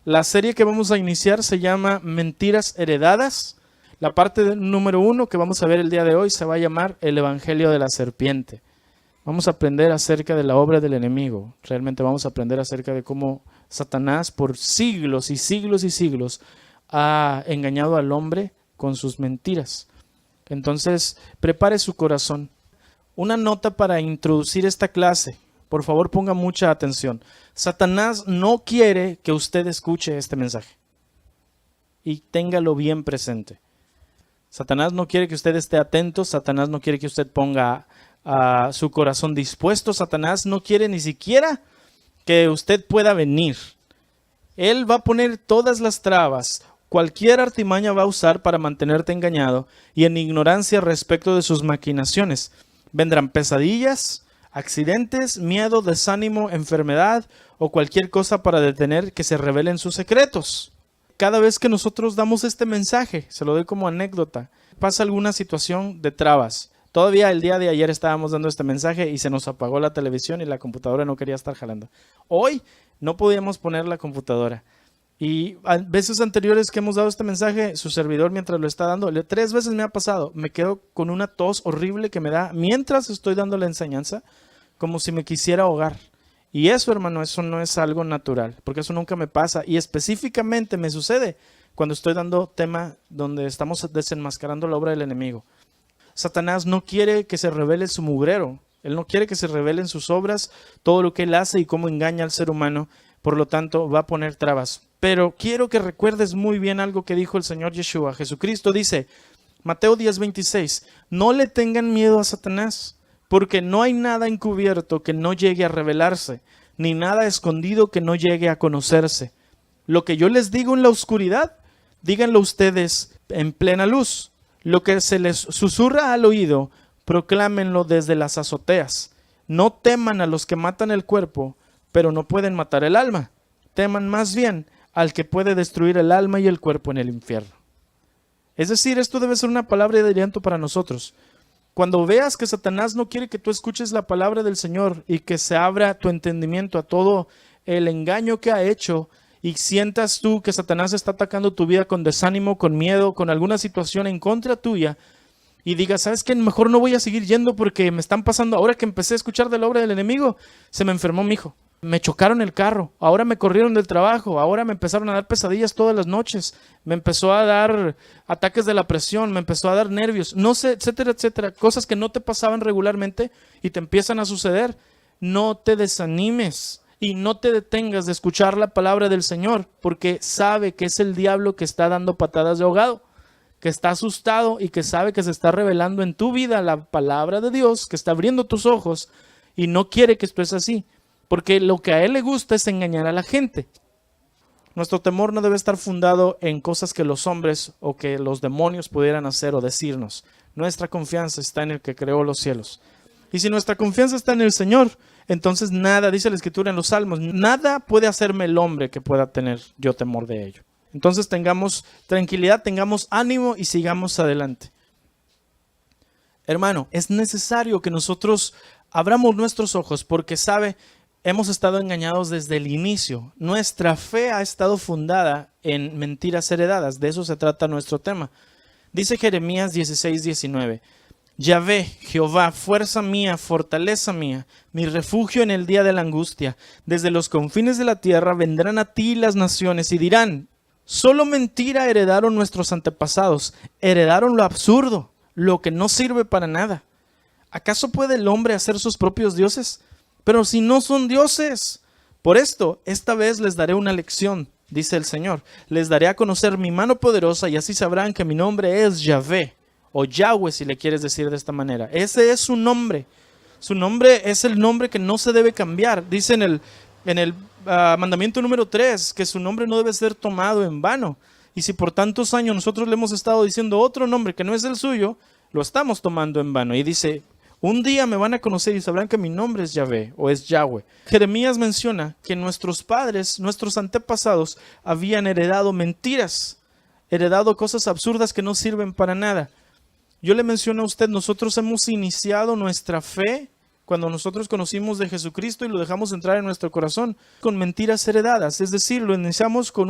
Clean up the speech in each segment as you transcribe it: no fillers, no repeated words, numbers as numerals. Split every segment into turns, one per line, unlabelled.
La serie que vamos a iniciar se llama Mentiras Heredadas. La parte número 1 que vamos a ver el día de hoy se va a llamar El Evangelio de la Serpiente. Vamos a aprender acerca de la obra del enemigo. Realmente vamos a aprender acerca de cómo Satanás por siglos y siglos y siglos ha engañado al hombre con sus mentiras. Entonces, prepare su corazón. Una nota para introducir esta clase. Por favor, ponga mucha atención. Satanás no quiere que usted escuche este mensaje. Y téngalo bien presente. Satanás no quiere que usted esté atento. Satanás no quiere que usted ponga su corazón dispuesto. Satanás no quiere ni siquiera que usted pueda venir. Él va a poner todas las trabas. Cualquier artimaña va a usar para mantenerte engañado y en ignorancia respecto de sus maquinaciones. Vendrán pesadillas, accidentes, miedo, desánimo, enfermedad o cualquier cosa para detener que se revelen sus secretos. Cada vez que nosotros damos este mensaje, se lo doy como anécdota, pasa alguna situación de trabas. Todavía el día de ayer estábamos dando este mensaje y se nos apagó la televisión y la computadora no quería estar jalando. Hoy no podíamos poner la computadora. Y a veces anteriores que hemos dado este mensaje, su servidor mientras lo está dando, 3 veces me ha pasado, me quedo con una tos horrible que me da mientras estoy dando la enseñanza, como si me quisiera ahogar. Y eso, hermano, eso no es algo natural, porque eso nunca me pasa. Y específicamente me sucede cuando estoy dando tema donde estamos desenmascarando la obra del enemigo. Satanás no quiere que se revele su mugrero. Él no quiere que se revelen sus obras, todo lo que él hace y cómo engaña al ser humano. Por lo tanto, va a poner trabas. Pero quiero que recuerdes muy bien algo que dijo el Señor Yeshua. Jesucristo dice, Mateo 10:26, no le tengan miedo a Satanás, porque no hay nada encubierto que no llegue a revelarse, ni nada escondido que no llegue a conocerse. Lo que yo les digo en la oscuridad, díganlo ustedes en plena luz. Lo que se les susurra al oído, proclámenlo desde las azoteas. No teman a los que matan el cuerpo, pero no pueden matar el alma. Teman más bien al que puede destruir el alma y el cuerpo en el infierno. Es decir, esto debe ser una palabra de aliento para nosotros. Cuando veas que Satanás no quiere que tú escuches la palabra del Señor y que se abra tu entendimiento a todo el engaño que ha hecho y sientas tú que Satanás está atacando tu vida con desánimo, con miedo, con alguna situación en contra tuya y digas, ¿sabes qué? Mejor no voy a seguir yendo porque me están pasando. Ahora que empecé a escuchar de la obra del enemigo, se me enfermó mi hijo. Me chocaron el carro, ahora me corrieron del trabajo, ahora me empezaron a dar pesadillas todas las noches, me empezó a dar ataques de la presión, me empezó a dar nervios, no sé, etcétera, etcétera, cosas que no te pasaban regularmente y te empiezan a suceder. No te desanimes y no te detengas de escuchar la palabra del Señor, porque sabe que es el diablo que está dando patadas de ahogado, que está asustado y que sabe que se está revelando en tu vida la palabra de Dios, que está abriendo tus ojos y no quiere que esto es así. Porque lo que a él le gusta es engañar a la gente. Nuestro temor no debe estar fundado en cosas que los hombres o que los demonios pudieran hacer o decirnos. Nuestra confianza está en el que creó los cielos. Y si nuestra confianza está en el Señor, entonces nada, dice la Escritura en los Salmos, nada puede hacerme el hombre que pueda tener yo temor de ello. Entonces tengamos tranquilidad, tengamos ánimo y sigamos adelante. Hermano, es necesario que nosotros abramos nuestros ojos porque hemos estado engañados desde el inicio. Nuestra fe ha estado fundada en mentiras heredadas. De eso se trata nuestro tema. Dice Jeremías 16:19. Yahvé, Jehová, fuerza mía, fortaleza mía, mi refugio en el día de la angustia. Desde los confines de la tierra vendrán a ti las naciones y dirán, solo mentira heredaron nuestros antepasados. Heredaron lo absurdo, lo que no sirve para nada. ¿Acaso puede el hombre hacer sus propios dioses? Pero si no son dioses. Por esto, esta vez les daré una lección, dice el Señor. Les daré a conocer mi mano poderosa y así sabrán que mi nombre es Yahvé, o Yahweh si le quieres decir de esta manera. Ese es su nombre. Su nombre es el nombre que no se debe cambiar. Dice en el mandamiento número 3 que su nombre no debe ser tomado en vano. Y si por tantos años nosotros le hemos estado diciendo otro nombre que no es el suyo, lo estamos tomando en vano. Y dice, un día me van a conocer y sabrán que mi nombre es Yahvé o es Yahweh. Jeremías menciona que nuestros padres, nuestros antepasados, habían heredado mentiras, heredado cosas absurdas que no sirven para nada. Yo le menciono a usted, nosotros hemos iniciado nuestra fe cuando nosotros conocimos de Jesucristo y lo dejamos entrar en nuestro corazón, con mentiras heredadas. Es decir, lo iniciamos con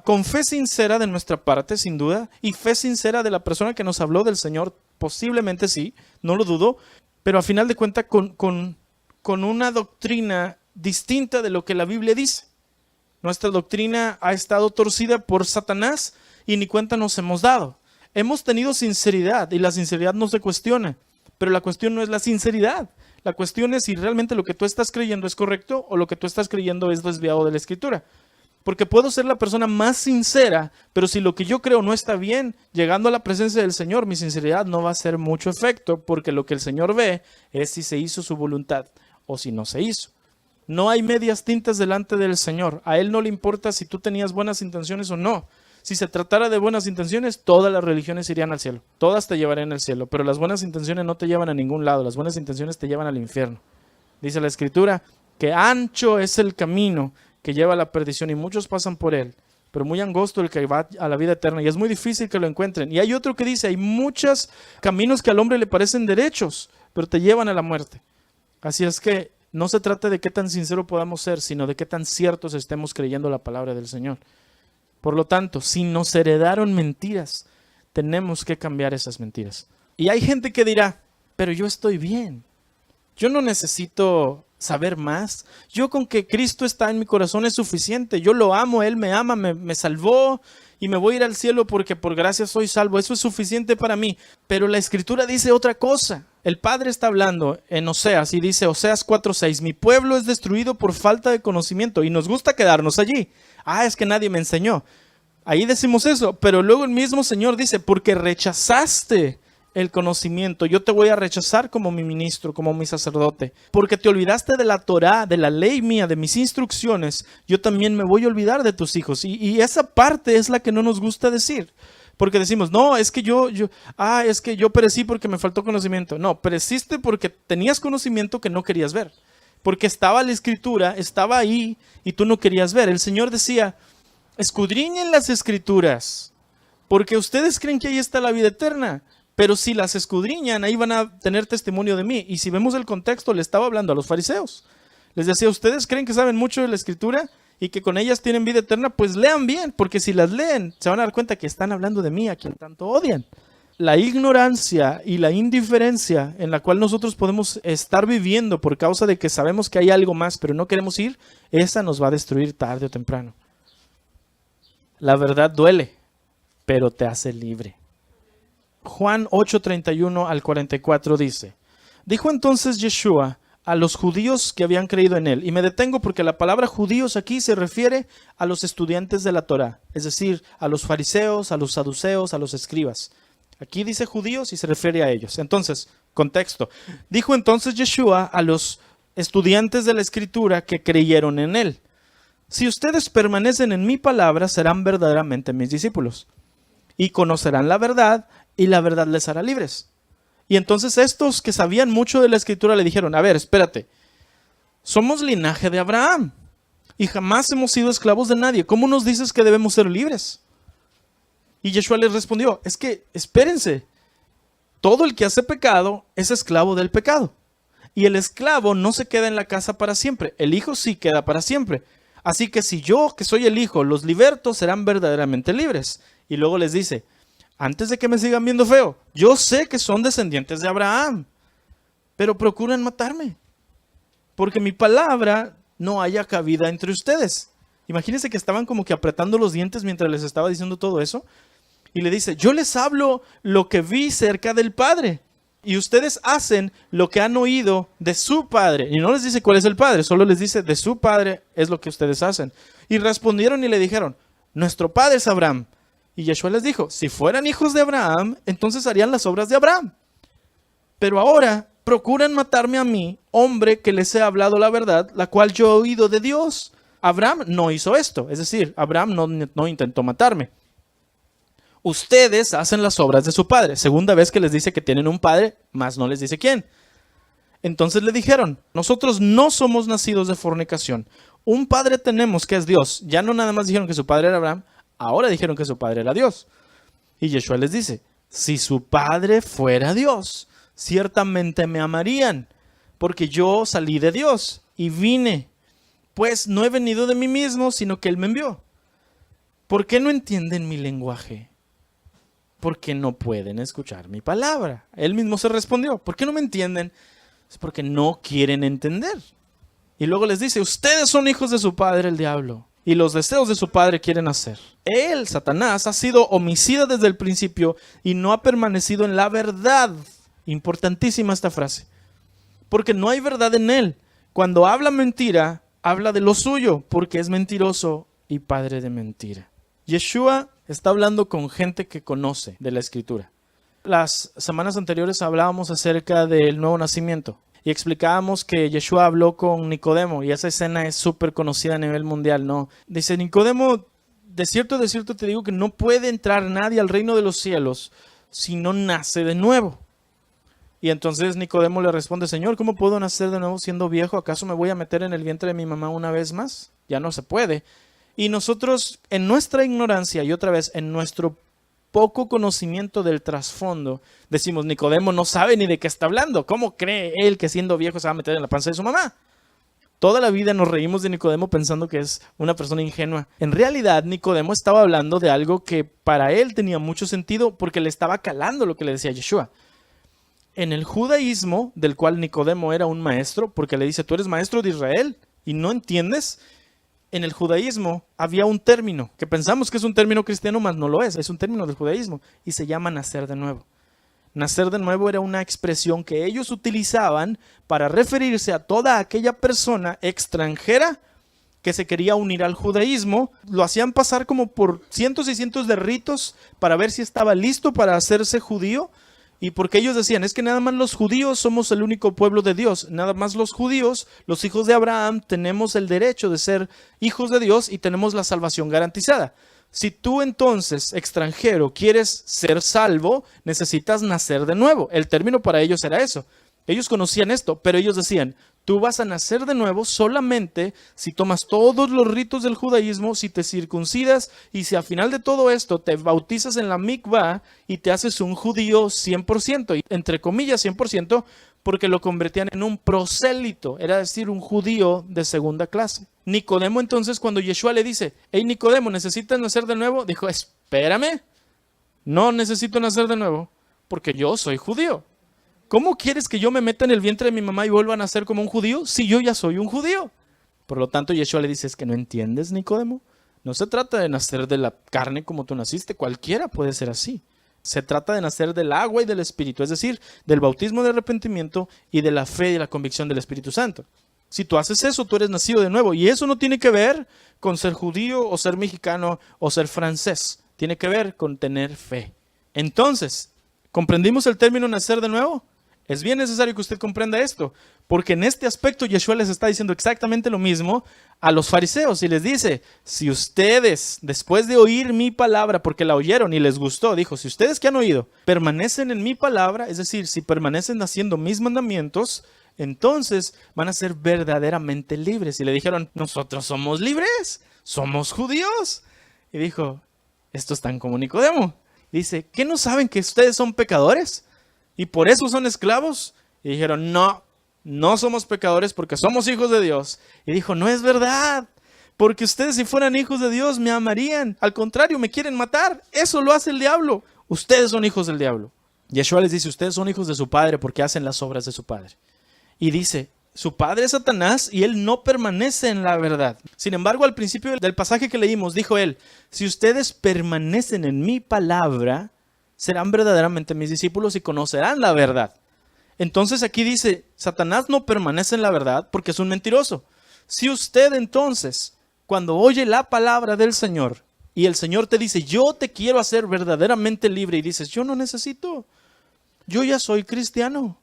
con fe sincera de nuestra parte, sin duda, y fe sincera de la persona que nos habló del Señor, posiblemente sí, no lo dudo, pero a final de cuentas con una doctrina distinta de lo que la Biblia dice. Nuestra doctrina ha estado torcida por Satanás y ni cuenta nos hemos dado. Hemos tenido sinceridad y la sinceridad no se cuestiona, pero la cuestión no es la sinceridad. La cuestión es si realmente lo que tú estás creyendo es correcto o lo que tú estás creyendo es desviado de la Escritura. Porque puedo ser la persona más sincera, pero si lo que yo creo no está bien, llegando a la presencia del Señor, mi sinceridad no va a hacer mucho efecto, porque lo que el Señor ve es si se hizo su voluntad o si no se hizo. No hay medias tintas delante del Señor. A Él no le importa si tú tenías buenas intenciones o no. Si se tratara de buenas intenciones, todas las religiones irían al cielo. Todas te llevarían al cielo, pero las buenas intenciones no te llevan a ningún lado. Las buenas intenciones te llevan al infierno. Dice la Escritura que ancho es el camino que lleva a la perdición y muchos pasan por él, pero muy angosto el que va a la vida eterna y es muy difícil que lo encuentren. Y hay otro que dice, hay muchos caminos que al hombre le parecen derechos, pero te llevan a la muerte. Así es que no se trata de qué tan sincero podamos ser, sino de qué tan ciertos estemos creyendo la palabra del Señor. Por lo tanto, si nos heredaron mentiras, tenemos que cambiar esas mentiras. Y hay gente que dirá, pero yo estoy bien. Yo no necesito saber más. Yo con que Cristo está en mi corazón es suficiente. Yo lo amo, Él me ama, me salvó y me voy a ir al cielo porque por gracia soy salvo. Eso es suficiente para mí. Pero la Escritura dice otra cosa. El Padre está hablando en Oseas y dice Oseas 4:6, mi pueblo es destruido por falta de conocimiento y nos gusta quedarnos allí. Es que nadie me enseñó. Ahí decimos eso, pero luego el mismo Señor dice, porque rechazaste el conocimiento, yo te voy a rechazar como mi ministro, como mi sacerdote. Porque te olvidaste de la Torá, de la ley mía, de mis instrucciones, yo también me voy a olvidar de tus hijos. Y esa parte es la que no nos gusta decir. Porque decimos, no, es que es que yo perecí porque me faltó conocimiento. No, pereciste porque tenías conocimiento que no querías ver. Porque estaba la Escritura, estaba ahí y tú no querías ver. El Señor decía, escudriñen las Escrituras, porque ustedes creen que ahí está la vida eterna. Pero si las escudriñan, ahí van a tener testimonio de mí. Y si vemos el contexto, le estaba hablando a los fariseos. Les decía, ustedes creen que saben mucho de la Escritura y que con ellas tienen vida eterna, pues lean bien, porque si las leen, se van a dar cuenta que están hablando de mí, a quien tanto odian. La ignorancia y la indiferencia en la cual nosotros podemos estar viviendo por causa de que sabemos que hay algo más, pero no queremos ir, esa nos va a destruir tarde o temprano. La verdad duele, pero te hace libre. Juan 8:31 al 44 dice, dijo entonces Yeshua a los judíos que habían creído en él, y me detengo porque la palabra judíos aquí se refiere a los estudiantes de la Torá, es decir, a los fariseos, a los saduceos, a los escribas. Aquí dice judíos y se refiere a ellos. Entonces, contexto. Dijo entonces Yeshua a los estudiantes de la Escritura que creyeron en él, si ustedes permanecen en mi palabra, serán verdaderamente mis discípulos, y conocerán la verdad, y la verdad les hará libres. Y entonces estos que sabían mucho de la Escritura le dijeron, a ver, espérate, somos linaje de Abraham y jamás hemos sido esclavos de nadie. ¿Cómo nos dices que debemos ser libres? Y Yeshua les respondió, es que espérense, todo el que hace pecado es esclavo del pecado. Y el esclavo no se queda en la casa para siempre, el hijo sí queda para siempre. Así que si yo, que soy el hijo, los liberto, serán verdaderamente libres. Y luego les dice, antes de que me sigan viendo feo, yo sé que son descendientes de Abraham, pero procuran matarme, porque mi palabra no haya cabida entre ustedes. Imagínense que estaban como que apretando los dientes mientras les estaba diciendo todo eso. Y le dice, yo les hablo lo que vi cerca del Padre, y ustedes hacen lo que han oído de su padre. Y no les dice cuál es el padre, solo les dice de su padre es lo que ustedes hacen. Y respondieron y le dijeron, nuestro padre es Abraham. Y Yeshua les dijo, si fueran hijos de Abraham, entonces harían las obras de Abraham. Pero ahora procuran matarme a mí, hombre que les he hablado la verdad, la cual yo he oído de Dios. Abraham no hizo esto, es decir, Abraham no intentó matarme. Ustedes hacen las obras de su padre. Segunda vez que les dice que tienen un padre, más no les dice quién. Entonces le dijeron, nosotros no somos nacidos de fornicación. Un padre tenemos que es Dios. Ya no nada más dijeron que su padre era Abraham, ahora dijeron que su padre era Dios. Y Yeshua les dice, si su padre fuera Dios, ciertamente me amarían, porque yo salí de Dios y vine. Pues no he venido de mí mismo, sino que Él me envió. ¿Por qué no entienden mi lenguaje? Porque no pueden escuchar mi palabra. Él mismo se respondió. ¿Por qué no me entienden? Es porque no quieren entender. Y luego les dice, ustedes son hijos de su padre el diablo, y los deseos de su padre quieren hacer. Él, Satanás, ha sido homicida desde el principio y no ha permanecido en la verdad. Importantísima esta frase. Porque no hay verdad en él. Cuando habla mentira, habla de lo suyo, porque es mentiroso y padre de mentira. Yeshua está hablando con gente que conoce de la Escritura. Las semanas anteriores hablábamos acerca del nuevo nacimiento y explicábamos que Yeshua habló con Nicodemo y esa escena es súper conocida a nivel mundial, ¿no? Dice, Nicodemo, de cierto te digo que no puede entrar nadie al reino de los cielos si no nace de nuevo. Y entonces Nicodemo le responde, Señor, ¿cómo puedo nacer de nuevo siendo viejo? ¿Acaso me voy a meter en el vientre de mi mamá una vez más? Ya no se puede. Y nosotros, en nuestra ignorancia y otra vez en nuestro poco conocimiento del trasfondo, decimos, Nicodemo no sabe ni de qué está hablando. ¿Cómo cree él que siendo viejo se va a meter en la panza de su mamá? Toda la vida nos reímos de Nicodemo pensando que es una persona ingenua. En realidad, Nicodemo estaba hablando de algo que para él tenía mucho sentido porque le estaba calando lo que le decía Yeshua. En el judaísmo, del cual Nicodemo era un maestro, porque le dice, tú eres maestro de Israel y no entiendes. En el judaísmo había un término, que pensamos que es un término cristiano, mas no lo es un término del judaísmo, y se llama nacer de nuevo. Nacer de nuevo era una expresión que ellos utilizaban para referirse a toda aquella persona extranjera que se quería unir al judaísmo. Lo hacían pasar como por cientos y cientos de ritos para ver si estaba listo para hacerse judío. Y porque ellos decían, es que nada más los judíos somos el único pueblo de Dios. Nada más los judíos, los hijos de Abraham, tenemos el derecho de ser hijos de Dios y tenemos la salvación garantizada. Si tú entonces, extranjero, quieres ser salvo, necesitas nacer de nuevo. El término para ellos era eso. Ellos conocían esto, pero ellos decían, tú vas a nacer de nuevo solamente si tomas todos los ritos del judaísmo, si te circuncidas y si al final de todo esto te bautizas en la mikvah y te haces un judío 100%, entre comillas 100%, porque lo convertían en un prosélito, era decir, un judío de segunda clase. Nicodemo entonces cuando Yeshua le dice, hey Nicodemo, ¿necesitas nacer de nuevo? Dijo, espérame, no necesito nacer de nuevo porque yo soy judío. ¿Cómo quieres que yo me meta en el vientre de mi mamá y vuelva a nacer como un judío si yo ya soy un judío? Por lo tanto, Yeshua le dice, ¿es que no entiendes, Nicodemo? No se trata de nacer de la carne como tú naciste, cualquiera puede ser así. Se trata de nacer del agua y del Espíritu, es decir, del bautismo de arrepentimiento y de la fe y la convicción del Espíritu Santo. Si tú haces eso, tú eres nacido de nuevo. Y eso no tiene que ver con ser judío o ser mexicano o ser francés. Tiene que ver con tener fe. Entonces, ¿comprendimos el término nacer de nuevo? Es bien necesario que usted comprenda esto, porque en este aspecto Yeshua les está diciendo exactamente lo mismo a los fariseos y les dice, si ustedes, después de oír mi palabra, porque la oyeron y les gustó, dijo, si ustedes que han oído permanecen en mi palabra, es decir, si permanecen haciendo mis mandamientos, entonces van a ser verdaderamente libres. Y le dijeron, nosotros somos libres, somos judíos. Y dijo, estos están como Nicodemo. Dice, ¿qué no saben que ustedes son pecadores? ¿Y por eso son esclavos? Y dijeron, no somos pecadores porque somos hijos de Dios. Y dijo, no es verdad, porque ustedes si fueran hijos de Dios me amarían. Al contrario, me quieren matar. Eso lo hace el diablo. Ustedes son hijos del diablo. Yeshua les dice, ustedes son hijos de su padre porque hacen las obras de su padre. Y dice, su padre es Satanás y él no permanece en la verdad. Sin embargo, al principio del pasaje que leímos, dijo él, si ustedes permanecen en mi palabra, serán verdaderamente mis discípulos y conocerán la verdad. Entonces aquí dice, Satanás no permanece en la verdad porque es un mentiroso. Si usted entonces, cuando oye la palabra del Señor y el Señor te dice, yo te quiero hacer verdaderamente libre y dices, yo no necesito, yo ya soy cristiano,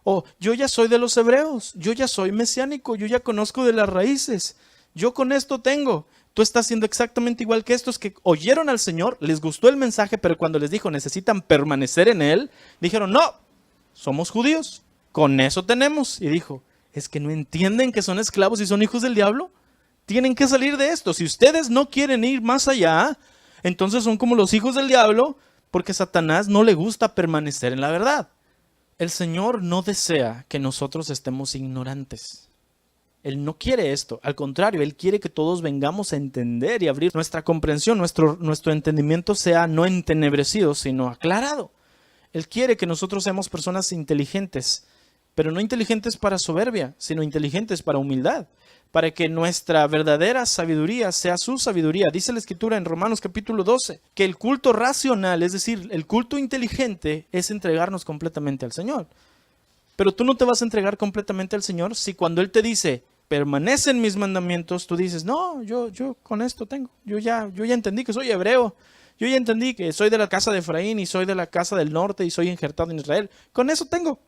o yo ya soy de los hebreos, yo ya soy mesiánico, yo ya conozco de las raíces, yo con esto tengo. Tú estás siendo exactamente igual que estos que oyeron al Señor, les gustó el mensaje, pero cuando les dijo necesitan permanecer en Él, dijeron, no, somos judíos, con eso tenemos. Y dijo, ¿es que no entienden que son esclavos y son hijos del diablo? Tienen que salir de esto. Si ustedes no quieren ir más allá, entonces son como los hijos del diablo, porque a Satanás no le gusta permanecer en la verdad. El Señor no desea que nosotros estemos ignorantes. Él no quiere esto. Al contrario, Él quiere que todos vengamos a entender y abrir nuestra comprensión, nuestro entendimiento sea no entenebrecido, sino aclarado. Él quiere que nosotros seamos personas inteligentes, pero no inteligentes para soberbia, sino inteligentes para humildad, para que nuestra verdadera sabiduría sea su sabiduría. Dice la Escritura en Romanos capítulo 12, que el culto racional, es decir, el culto inteligente, es entregarnos completamente al Señor. Pero tú no te vas a entregar completamente al Señor si cuando Él te dice, permanece en mis mandamientos, tú dices, no, yo con esto tengo, yo ya entendí que soy hebreo, yo ya entendí que soy de la casa de Efraín y soy de la casa del norte y soy injertado en Israel, con eso tengo,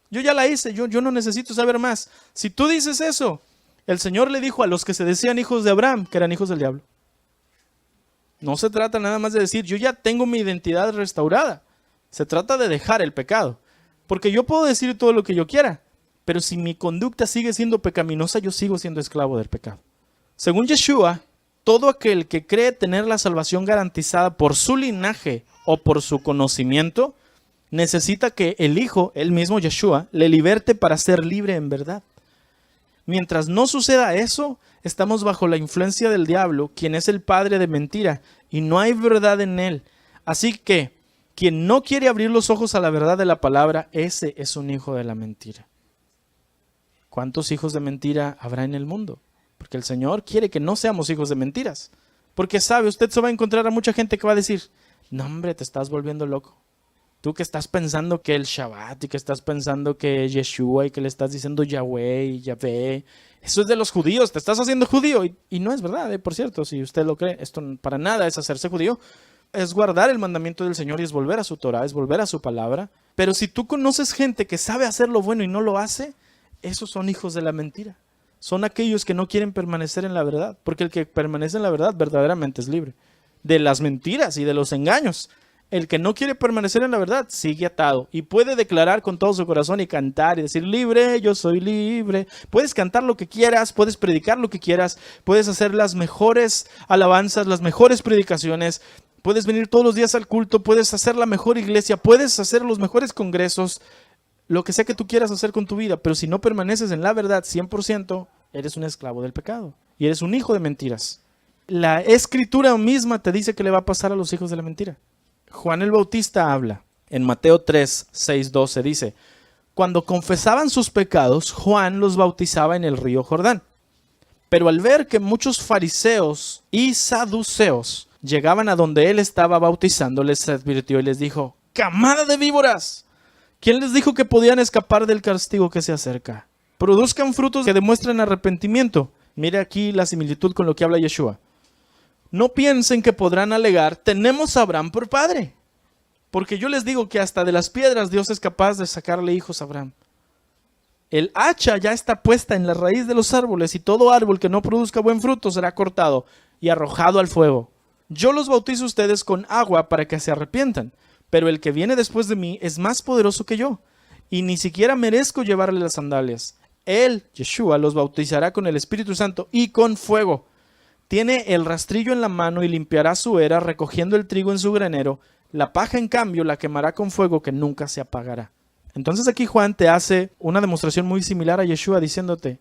yo ya la hice, yo no necesito saber más. Si tú dices eso, el Señor le dijo a los que se decían hijos de Abraham que eran hijos del diablo. No se trata nada más de decir, yo ya tengo mi identidad restaurada, se trata de dejar el pecado, porque yo puedo decir todo lo que yo quiera, pero si mi conducta sigue siendo pecaminosa, yo sigo siendo esclavo del pecado. Según Yeshua, todo aquel que cree tener la salvación garantizada por su linaje o por su conocimiento, necesita que el Hijo, él mismo Yeshua, le liberte para ser libre en verdad. Mientras no suceda eso, estamos bajo la influencia del diablo, quien es el padre de mentira, y no hay verdad en él. Así que, quien no quiere abrir los ojos a la verdad de la palabra, ese es un hijo de la mentira. ¿Cuántos hijos de mentira habrá en el mundo? Porque el Señor quiere que no seamos hijos de mentiras. Porque sabe, usted se va a encontrar a mucha gente que va a decir, no hombre, te estás volviendo loco. Tú que estás pensando que el Shabbat y que estás pensando que Yeshua y que le estás diciendo Yahweh y Yahvé, eso es de los judíos, te estás haciendo judío. Y no es verdad, por cierto, si usted lo cree, esto para nada es hacerse judío. Es guardar el mandamiento del Señor y es volver a su Torah, es volver a su palabra. Pero si tú conoces gente que sabe hacer lo bueno y no lo hace, esos son hijos de la mentira. Son aquellos que no quieren permanecer en la verdad, porque el que permanece en la verdad verdaderamente es libre de las mentiras y de los engaños. El que no quiere permanecer en la verdad sigue atado y puede declarar con todo su corazón y cantar y decir, libre, yo soy libre. Puedes cantar lo que quieras, puedes predicar lo que quieras, puedes hacer las mejores alabanzas, las mejores predicaciones, puedes venir todos los días al culto, puedes hacer la mejor iglesia, puedes hacer los mejores congresos, lo que sea que tú quieras hacer con tu vida, pero si no permaneces en la verdad 100%, eres un esclavo del pecado y eres un hijo de mentiras. La Escritura misma te dice que le va a pasar a los hijos de la mentira. Juan el Bautista habla en Mateo 3, 6, 12, dice, cuando confesaban sus pecados, Juan los bautizaba en el río Jordán. Pero al ver que muchos fariseos y saduceos llegaban a donde él estaba bautizando, les advirtió y les dijo, ¡camada de víboras! ¿Quién les dijo que podían escapar del castigo que se acerca? Produzcan frutos que demuestren arrepentimiento. Mire aquí la similitud con lo que habla Yeshua. No piensen que podrán alegar, tenemos a Abraham por padre. Porque yo les digo que hasta de las piedras Dios es capaz de sacarle hijos a Abraham. El hacha ya está puesta en la raíz de los árboles y todo árbol que no produzca buen fruto será cortado y arrojado al fuego. Yo los bautizo a ustedes con agua para que se arrepientan, pero el que viene después de mí es más poderoso que yo y ni siquiera merezco llevarle las sandalias. Él, Yeshua, los bautizará con el Espíritu Santo y con fuego. Tiene el rastrillo en la mano y limpiará su era recogiendo el trigo en su granero. La paja, en cambio, la quemará con fuego que nunca se apagará. Entonces aquí Juan te hace una demostración muy similar a Yeshua diciéndote,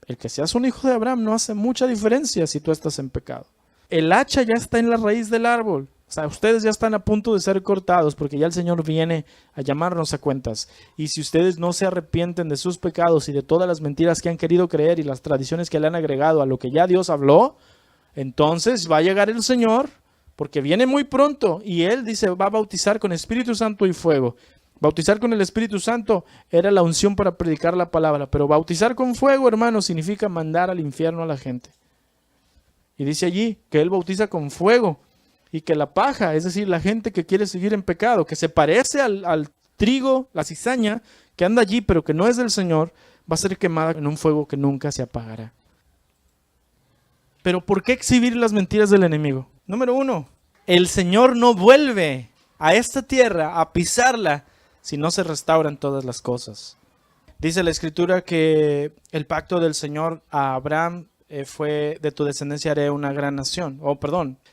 el que seas un hijo de Abraham no hace mucha diferencia si tú estás en pecado. El hacha ya está en la raíz del árbol. O sea, ustedes ya están a punto de ser cortados porque ya el Señor viene a llamarnos a cuentas. Y si ustedes no se arrepienten de sus pecados y de todas las mentiras que han querido creer y las tradiciones que le han agregado a lo que ya Dios habló, entonces va a llegar el Señor, porque viene muy pronto, y Él dice, va a bautizar con Espíritu Santo y fuego. Bautizar con el Espíritu Santo era la unción para predicar la palabra, pero bautizar con fuego, hermano, significa mandar al infierno a la gente. Y dice allí que Él bautiza con fuego, y que la paja, es decir, la gente que quiere seguir en pecado, que se parece al trigo, la cizaña, que anda allí, pero que no es del Señor, va a ser quemada en un fuego que nunca se apagará. Pero ¿por qué exhibir las mentiras del enemigo? Número 1, el Señor no vuelve a esta tierra a pisarla si no se restauran todas las cosas. Dice la Escritura que el pacto del Señor a Abraham fue, de tu descendencia haré una gran nación.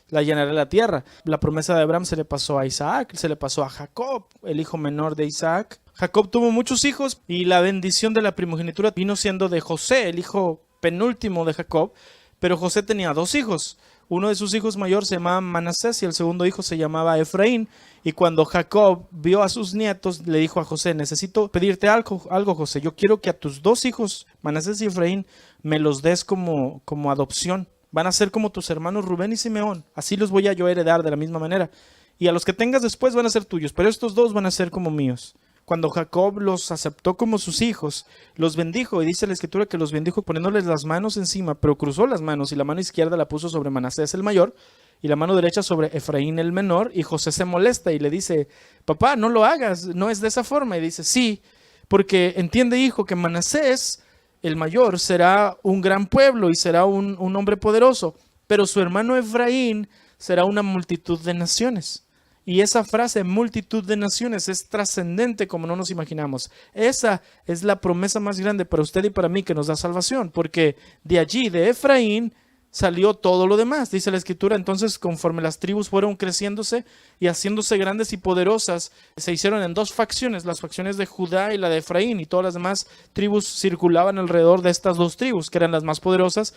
La llenaré la tierra. La promesa de Abraham se le pasó a Isaac, se le pasó a Jacob, el hijo menor de Isaac. Jacob tuvo muchos hijos y la bendición de la primogenitura vino siendo de José, el hijo penúltimo de Jacob, pero José tenía dos hijos. Uno de sus hijos mayor se llamaba Manasés y el segundo hijo se llamaba Efraín. Y cuando Jacob vio a sus nietos, le dijo a José: necesito pedirte algo, José. Yo quiero que a tus dos hijos, Manasés y Efraín, me los des como adopción. Van a ser como tus hermanos Rubén y Simeón. Así los voy a yo heredar de la misma manera. Y a los que tengas después van a ser tuyos, pero estos dos van a ser como míos. Cuando Jacob los aceptó como sus hijos, los bendijo, y dice la escritura que los bendijo poniéndoles las manos encima, pero cruzó las manos y la mano izquierda la puso sobre Manasés el mayor y la mano derecha sobre Efraín el menor. Y José se molesta y le dice: papá, no lo hagas, no es de esa forma. Y dice: sí, porque entiende, hijo, que Manasés el mayor será un gran pueblo y será un hombre poderoso, pero su hermano Efraín será una multitud de naciones. Y esa frase, multitud de naciones, es trascendente como no nos imaginamos. Esa es la promesa más grande para usted y para mí que nos da salvación, porque de allí, de Efraín, salió todo lo demás. Dice la escritura: entonces, conforme las tribus fueron creciéndose y haciéndose grandes y poderosas, se hicieron en dos facciones, las facciones de Judá y la de Efraín, y todas las demás tribus circulaban alrededor de estas dos tribus, que eran las más poderosas.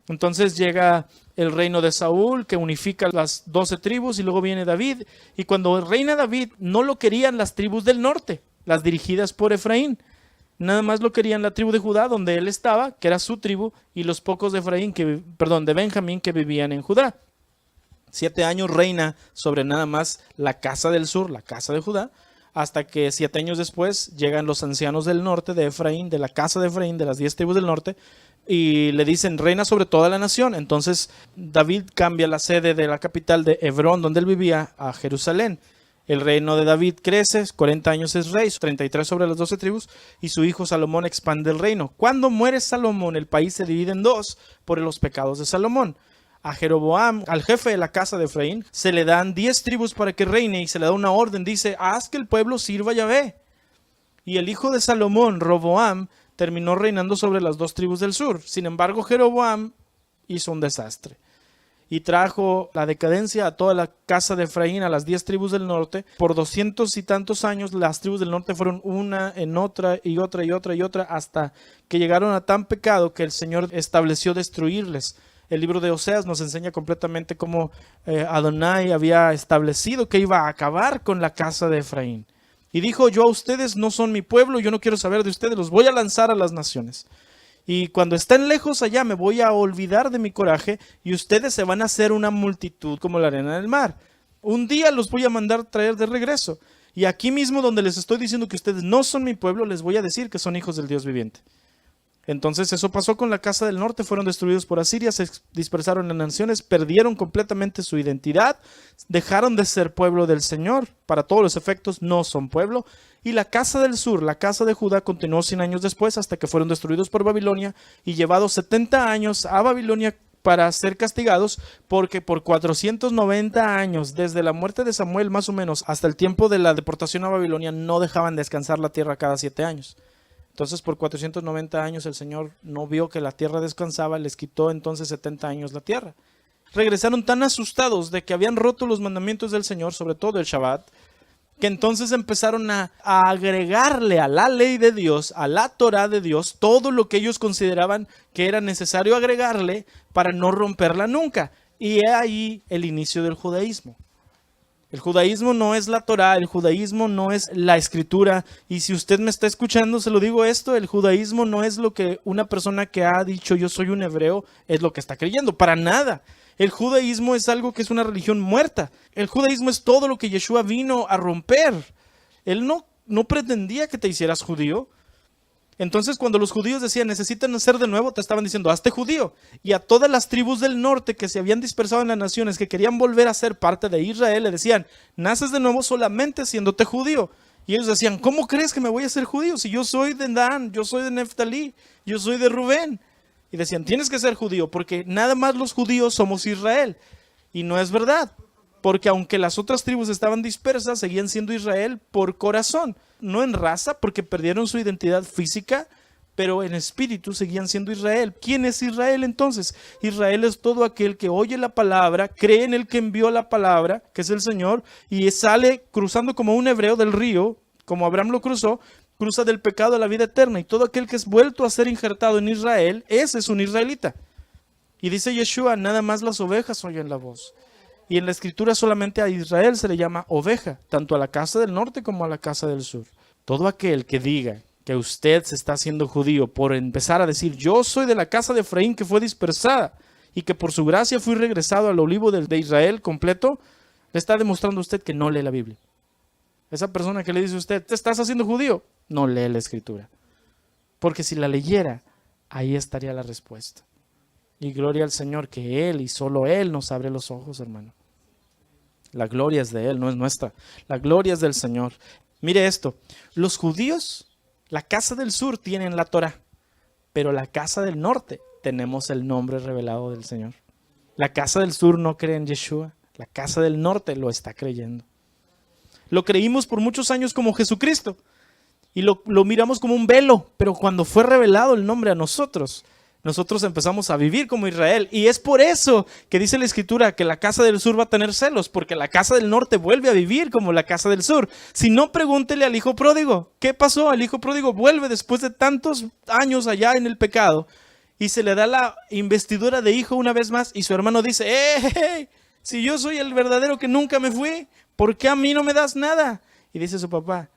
Entonces llega el reino de Saúl, que unifica las 12 tribus, y luego viene David. Y cuando reina David, no lo querían las tribus del norte, las dirigidas por Efraín. Nada más lo querían la tribu de Judá, donde él estaba, que era su tribu, y los pocos de de Benjamín, que vivían en Judá. 7 años reina sobre nada más la casa del sur, la casa de Judá, hasta que 7 años después llegan los ancianos del norte de Efraín, de la casa de Efraín, de las 10 tribus del norte, y le dicen: reina sobre toda la nación. Entonces David cambia la sede de la capital de Hebrón, donde él vivía, a Jerusalén. El reino de David crece, 40 años es rey, 33 sobre las 12 tribus, y su hijo Salomón expande el reino. Cuando muere Salomón, el país se divide en dos por los pecados de Salomón. A Jeroboam, al jefe de la casa de Efraín, se le dan 10 tribus para que reine, y se le da una orden, dice: haz que el pueblo sirva a Yahvé. Y el hijo de Salomón, Roboam, terminó reinando sobre las 2 tribus del sur. Sin embargo, Jeroboam hizo un desastre y trajo la decadencia a toda la casa de Efraín, a las 10 tribus del norte. Por 200 y tantos años las tribus del norte fueron una en otra y otra y otra y otra, hasta que llegaron a tan pecado que el Señor estableció destruirles. El libro de Oseas nos enseña completamente cómo Adonai había establecido que iba a acabar con la casa de Efraín. Y dijo: yo a ustedes no son mi pueblo, yo no quiero saber de ustedes, los voy a lanzar a las naciones. Y cuando estén lejos allá me voy a olvidar de mi coraje y ustedes se van a hacer una multitud como la arena del mar. Un día los voy a mandar traer de regreso. Y aquí mismo donde les estoy diciendo que ustedes no son mi pueblo, les voy a decir que son hijos del Dios viviente. Entonces eso pasó con la casa del norte, fueron destruidos por Asiria, se dispersaron en naciones, perdieron completamente su identidad, dejaron de ser pueblo del Señor, para todos los efectos no son pueblo, y la casa del sur, la casa de Judá, continuó 100 años después hasta que fueron destruidos por Babilonia y llevados 70 años a Babilonia para ser castigados, porque por 490 años, desde la muerte de Samuel más o menos hasta el tiempo de la deportación a Babilonia, no dejaban descansar la tierra cada 7 años. Entonces por 490 años el Señor no vio que la tierra descansaba, les quitó entonces 70 años la tierra. Regresaron tan asustados de que habían roto los mandamientos del Señor, sobre todo el Shabbat, que entonces empezaron a agregarle a la ley de Dios, a la Torah de Dios, todo lo que ellos consideraban que era necesario agregarle para no romperla nunca. Y he ahí el inicio del judaísmo. El judaísmo no es la Torá, el judaísmo no es la escritura, y si usted me está escuchando, se lo digo esto: el judaísmo no es lo que una persona que ha dicho yo soy un hebreo es lo que está creyendo, para nada. El judaísmo es algo que es una religión muerta. El judaísmo es todo lo que Yeshua vino a romper. Él no pretendía que te hicieras judío. Entonces cuando los judíos decían necesitan nacer de nuevo, te estaban diciendo hazte judío. Y a todas las tribus del norte que se habían dispersado en las naciones, que querían volver a ser parte de Israel, le decían naces de nuevo solamente siéndote judío. Y ellos decían: ¿cómo crees que me voy a hacer judío si yo soy de Dan, yo soy de Neftalí, yo soy de Rubén? Y decían: tienes que ser judío porque nada más los judíos somos Israel. Y no es verdad, porque aunque las otras tribus estaban dispersas, seguían siendo Israel por corazón. No en raza, porque perdieron su identidad física, pero en espíritu seguían siendo Israel. ¿Quién es Israel entonces? Israel es todo aquel que oye la palabra, cree en el que envió la palabra, que es el Señor, y sale cruzando como un hebreo del río, como Abraham lo cruzó, cruza del pecado a la vida eterna. Y todo aquel que es vuelto a ser injertado en Israel, ese es un israelita. Y dice Yeshua, nada más las ovejas oyen la voz. Y en la escritura solamente a Israel se le llama oveja, tanto a la casa del norte como a la casa del sur. Todo aquel que diga que usted se está haciendo judío por empezar a decir, yo soy de la casa de Efraín que fue dispersada y que por su gracia fui regresado al olivo de Israel completo, le está demostrando a usted que no lee la Biblia. Esa persona que le dice a usted, ¿te estás haciendo judío? No lee la escritura. Porque si la leyera, ahí estaría la respuesta. Y gloria al Señor que Él y solo Él nos abre los ojos, hermano. La gloria es de Él, no es nuestra. La gloria es del Señor. Mire esto, los judíos, la casa del sur tienen la Torá, pero la casa del norte tenemos el nombre revelado del Señor. La casa del sur no cree en Yeshua, la casa del norte lo está creyendo. Lo creímos por muchos años como Jesucristo y lo miramos como un velo, pero cuando fue revelado el nombre a nosotros empezamos a vivir como Israel. Y es por eso que dice la Escritura que la casa del sur va a tener celos, porque la casa del norte vuelve a vivir como la casa del sur. Si no, pregúntele al hijo pródigo. ¿Qué pasó? El hijo pródigo vuelve después de tantos años allá en el pecado y se le da la investidura de hijo una vez más y su hermano dice, ¡hey! Si yo soy el verdadero que nunca me fui, ¿por qué a mí no me das nada? Y dice su papá,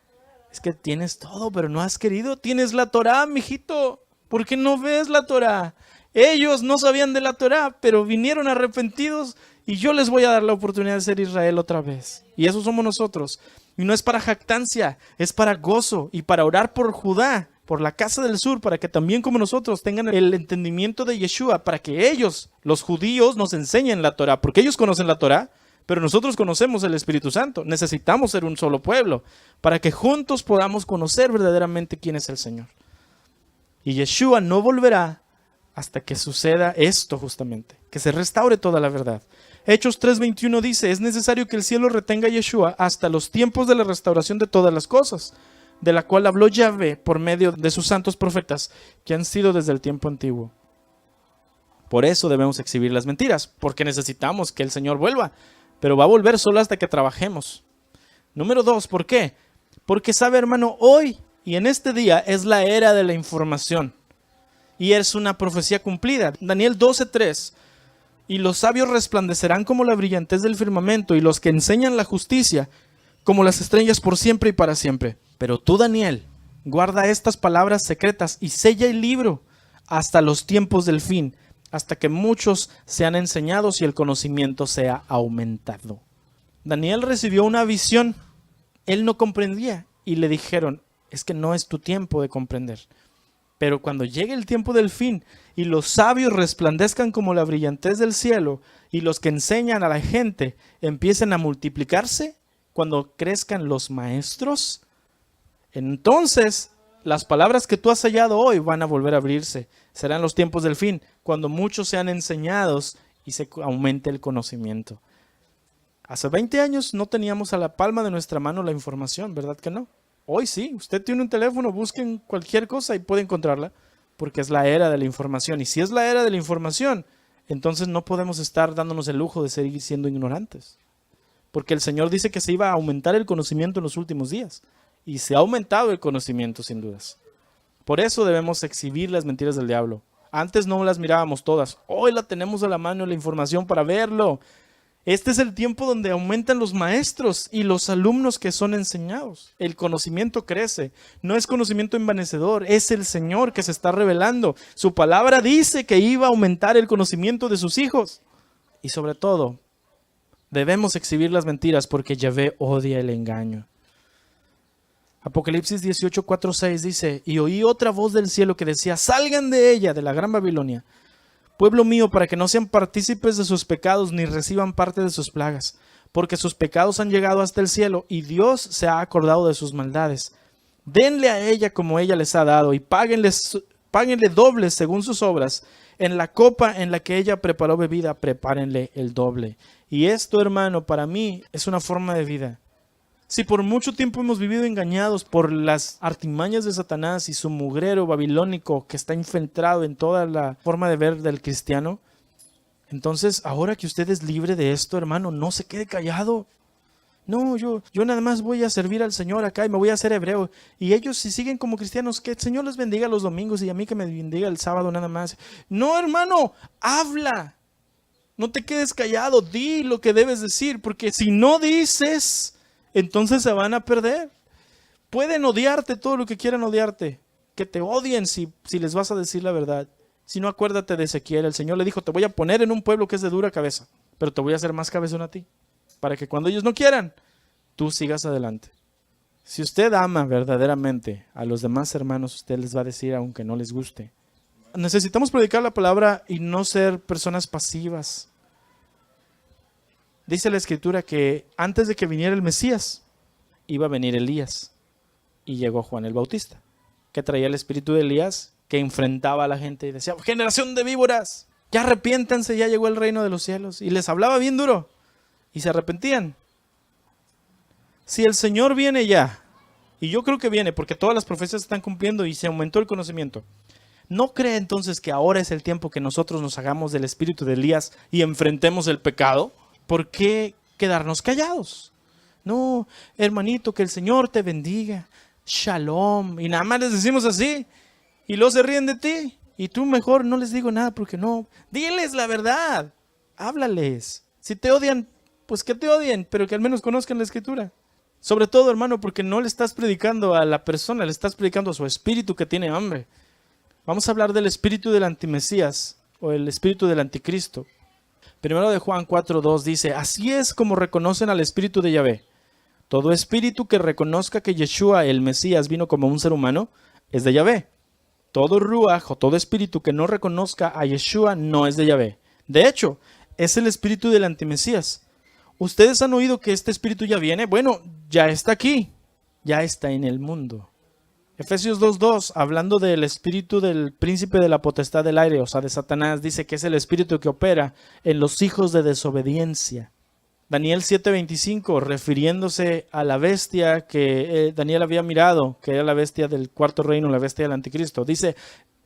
es que tienes todo, pero no has querido. Tienes la Torá, mijito. ¿Por qué no ves la Torá? Ellos no sabían de la Torá, pero vinieron arrepentidos y yo les voy a dar la oportunidad de ser Israel otra vez. Y eso somos nosotros. Y no es para jactancia, es para gozo y para orar por Judá, por la casa del sur, para que también como nosotros tengan el entendimiento de Yeshua, para que ellos, los judíos, nos enseñen la Torá, porque ellos conocen la Torá, pero nosotros conocemos el Espíritu Santo. Necesitamos ser un solo pueblo, para que juntos podamos conocer verdaderamente quién es el Señor. Y Yeshua no volverá hasta que suceda esto justamente, que se restaure toda la verdad. Hechos 3:21 dice, es necesario que el cielo retenga a Yeshua hasta los tiempos de la restauración de todas las cosas, de la cual habló Yahvé por medio de sus santos profetas, que han sido desde el tiempo antiguo. Por eso debemos exhibir las mentiras, porque necesitamos que el Señor vuelva, pero va a volver solo hasta que trabajemos. Número 2, ¿por qué? Porque sabe, hermano, hoy y en este día es la era de la información. Y es una profecía cumplida. Daniel 12:3. Y los sabios resplandecerán como la brillantez del firmamento, y los que enseñan la justicia como las estrellas por siempre y para siempre. Pero tú, Daniel, guarda estas palabras secretas y sella el libro hasta los tiempos del fin, hasta que muchos sean enseñados y el conocimiento sea aumentado. Daniel recibió una visión. Él no comprendía y le dijeron, es que no es tu tiempo de comprender. Pero cuando llegue el tiempo del fin y los sabios resplandezcan como la brillantez del cielo y los que enseñan a la gente empiecen a multiplicarse, cuando crezcan los maestros, entonces las palabras que tú has hallado hoy van a volver a abrirse. Serán los tiempos del fin, cuando muchos sean enseñados y se aumente el conocimiento. Hace 20 años no teníamos a la palma de nuestra mano la información, ¿verdad que no? Hoy sí, usted tiene un teléfono, busquen cualquier cosa y puede encontrarla, porque es la era de la información. Y si es la era de la información, entonces no podemos estar dándonos el lujo de seguir siendo ignorantes. Porque el Señor dice que se iba a aumentar el conocimiento en los últimos días. Y se ha aumentado el conocimiento sin dudas. Por eso debemos exhibir las mentiras del diablo. Antes no las mirábamos todas. Hoy la tenemos a la mano la información para verlo. Este es el tiempo donde aumentan los maestros y los alumnos que son enseñados. El conocimiento crece. No es conocimiento envanecedor, es el Señor que se está revelando. Su palabra dice que iba a aumentar el conocimiento de sus hijos. Y sobre todo, debemos exhibir las mentiras porque Yahvé odia el engaño. Apocalipsis 18:4-6 dice, y oí otra voz del cielo que decía, salgan de ella, de la gran Babilonia, pueblo mío, para que no sean partícipes de sus pecados ni reciban parte de sus plagas, porque sus pecados han llegado hasta el cielo y Dios se ha acordado de sus maldades. Denle a ella como ella les ha dado y páguenle doble según sus obras. En la copa en la que ella preparó bebida, prepárenle el doble. Y esto, hermano, para mí es una forma de vida. Si por mucho tiempo hemos vivido engañados por las artimañas de Satanás y su mugrero babilónico que está infiltrado en toda la forma de ver del cristiano, entonces ahora que usted es libre de esto, hermano, no se quede callado. No, yo nada más voy a servir al Señor acá y me voy a hacer hebreo. Y ellos si siguen como cristianos, que el Señor les bendiga los domingos y a mí que me bendiga el sábado nada más. No, hermano, habla. No te quedes callado, di lo que debes decir, porque si no dices, entonces se van a perder. Pueden odiarte todo lo que quieran odiarte. Que te odien si les vas a decir la verdad. Si no, acuérdate de Ezequiel. El Señor le dijo, te voy a poner en un pueblo que es de dura cabeza, pero te voy a hacer más cabezón a ti, para que cuando ellos no quieran, tú sigas adelante. Si usted ama verdaderamente a los demás hermanos, usted les va a decir aunque no les guste. Necesitamos predicar la palabra y no ser personas pasivas. Dice la Escritura que antes de que viniera el Mesías, iba a venir Elías. Y llegó Juan el Bautista, que traía el espíritu de Elías, que enfrentaba a la gente y decía, generación de víboras, ya arrepiéntanse, ya llegó el reino de los cielos. Y les hablaba bien duro y se arrepentían. Si el Señor viene ya, y yo creo que viene porque todas las profecías se están cumpliendo y se aumentó el conocimiento, ¿no cree entonces que ahora es el tiempo que nosotros nos hagamos del espíritu de Elías y enfrentemos el pecado? ¿Por qué quedarnos callados? No, hermanito, que el Señor te bendiga. Shalom. Y nada más les decimos así. Y luego se ríen de ti. Y tú mejor no les digo nada porque no. Diles la verdad. Háblales. Si te odian, pues que te odien, pero que al menos conozcan la Escritura. Sobre todo, hermano, porque no le estás predicando a la persona, le estás predicando a su espíritu que tiene hambre. Vamos a hablar del espíritu del antimesías o el espíritu del anticristo. Primero de Juan 4:2 dice, así es como reconocen al espíritu de Yahvé. Todo espíritu que reconozca que Yeshua, el Mesías, vino como un ser humano, es de Yahvé. Todo ruaj o todo espíritu que no reconozca a Yeshua no es de Yahvé. De hecho, es el espíritu del antimesías. ¿Ustedes han oído que este espíritu ya viene? Bueno, ya está aquí. Ya está en el mundo. Efesios 2:2, hablando del espíritu del príncipe de la potestad del aire, o sea, de Satanás, dice que es el espíritu que opera en los hijos de desobediencia. Daniel 7:25, refiriéndose a la bestia que Daniel había mirado, que era la bestia del cuarto reino, la bestia del anticristo, dice,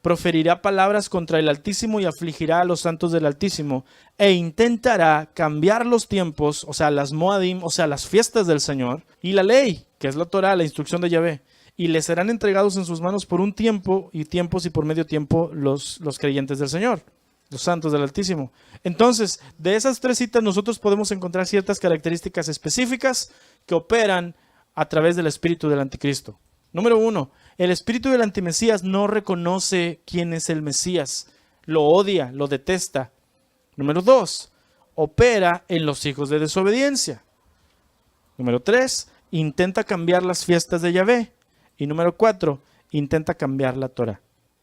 proferirá palabras contra el Altísimo y afligirá a los santos del Altísimo e intentará cambiar los tiempos, o sea, las Moadim, o sea, las fiestas del Señor, y la ley, que es la Torah, la instrucción de Yahvé. Y les serán entregados en sus manos por un tiempo y tiempos y por medio tiempo los creyentes del Señor, los santos del Altísimo. Entonces, de esas tres citas nosotros podemos encontrar ciertas características específicas que operan a través del espíritu del anticristo. Número 1, el espíritu del antimesías no reconoce quién es el Mesías, lo odia, lo detesta. Número 2, opera en los hijos de desobediencia. Número 3, intenta cambiar las fiestas de Yahvé. Y número 4, intenta cambiar la Torah.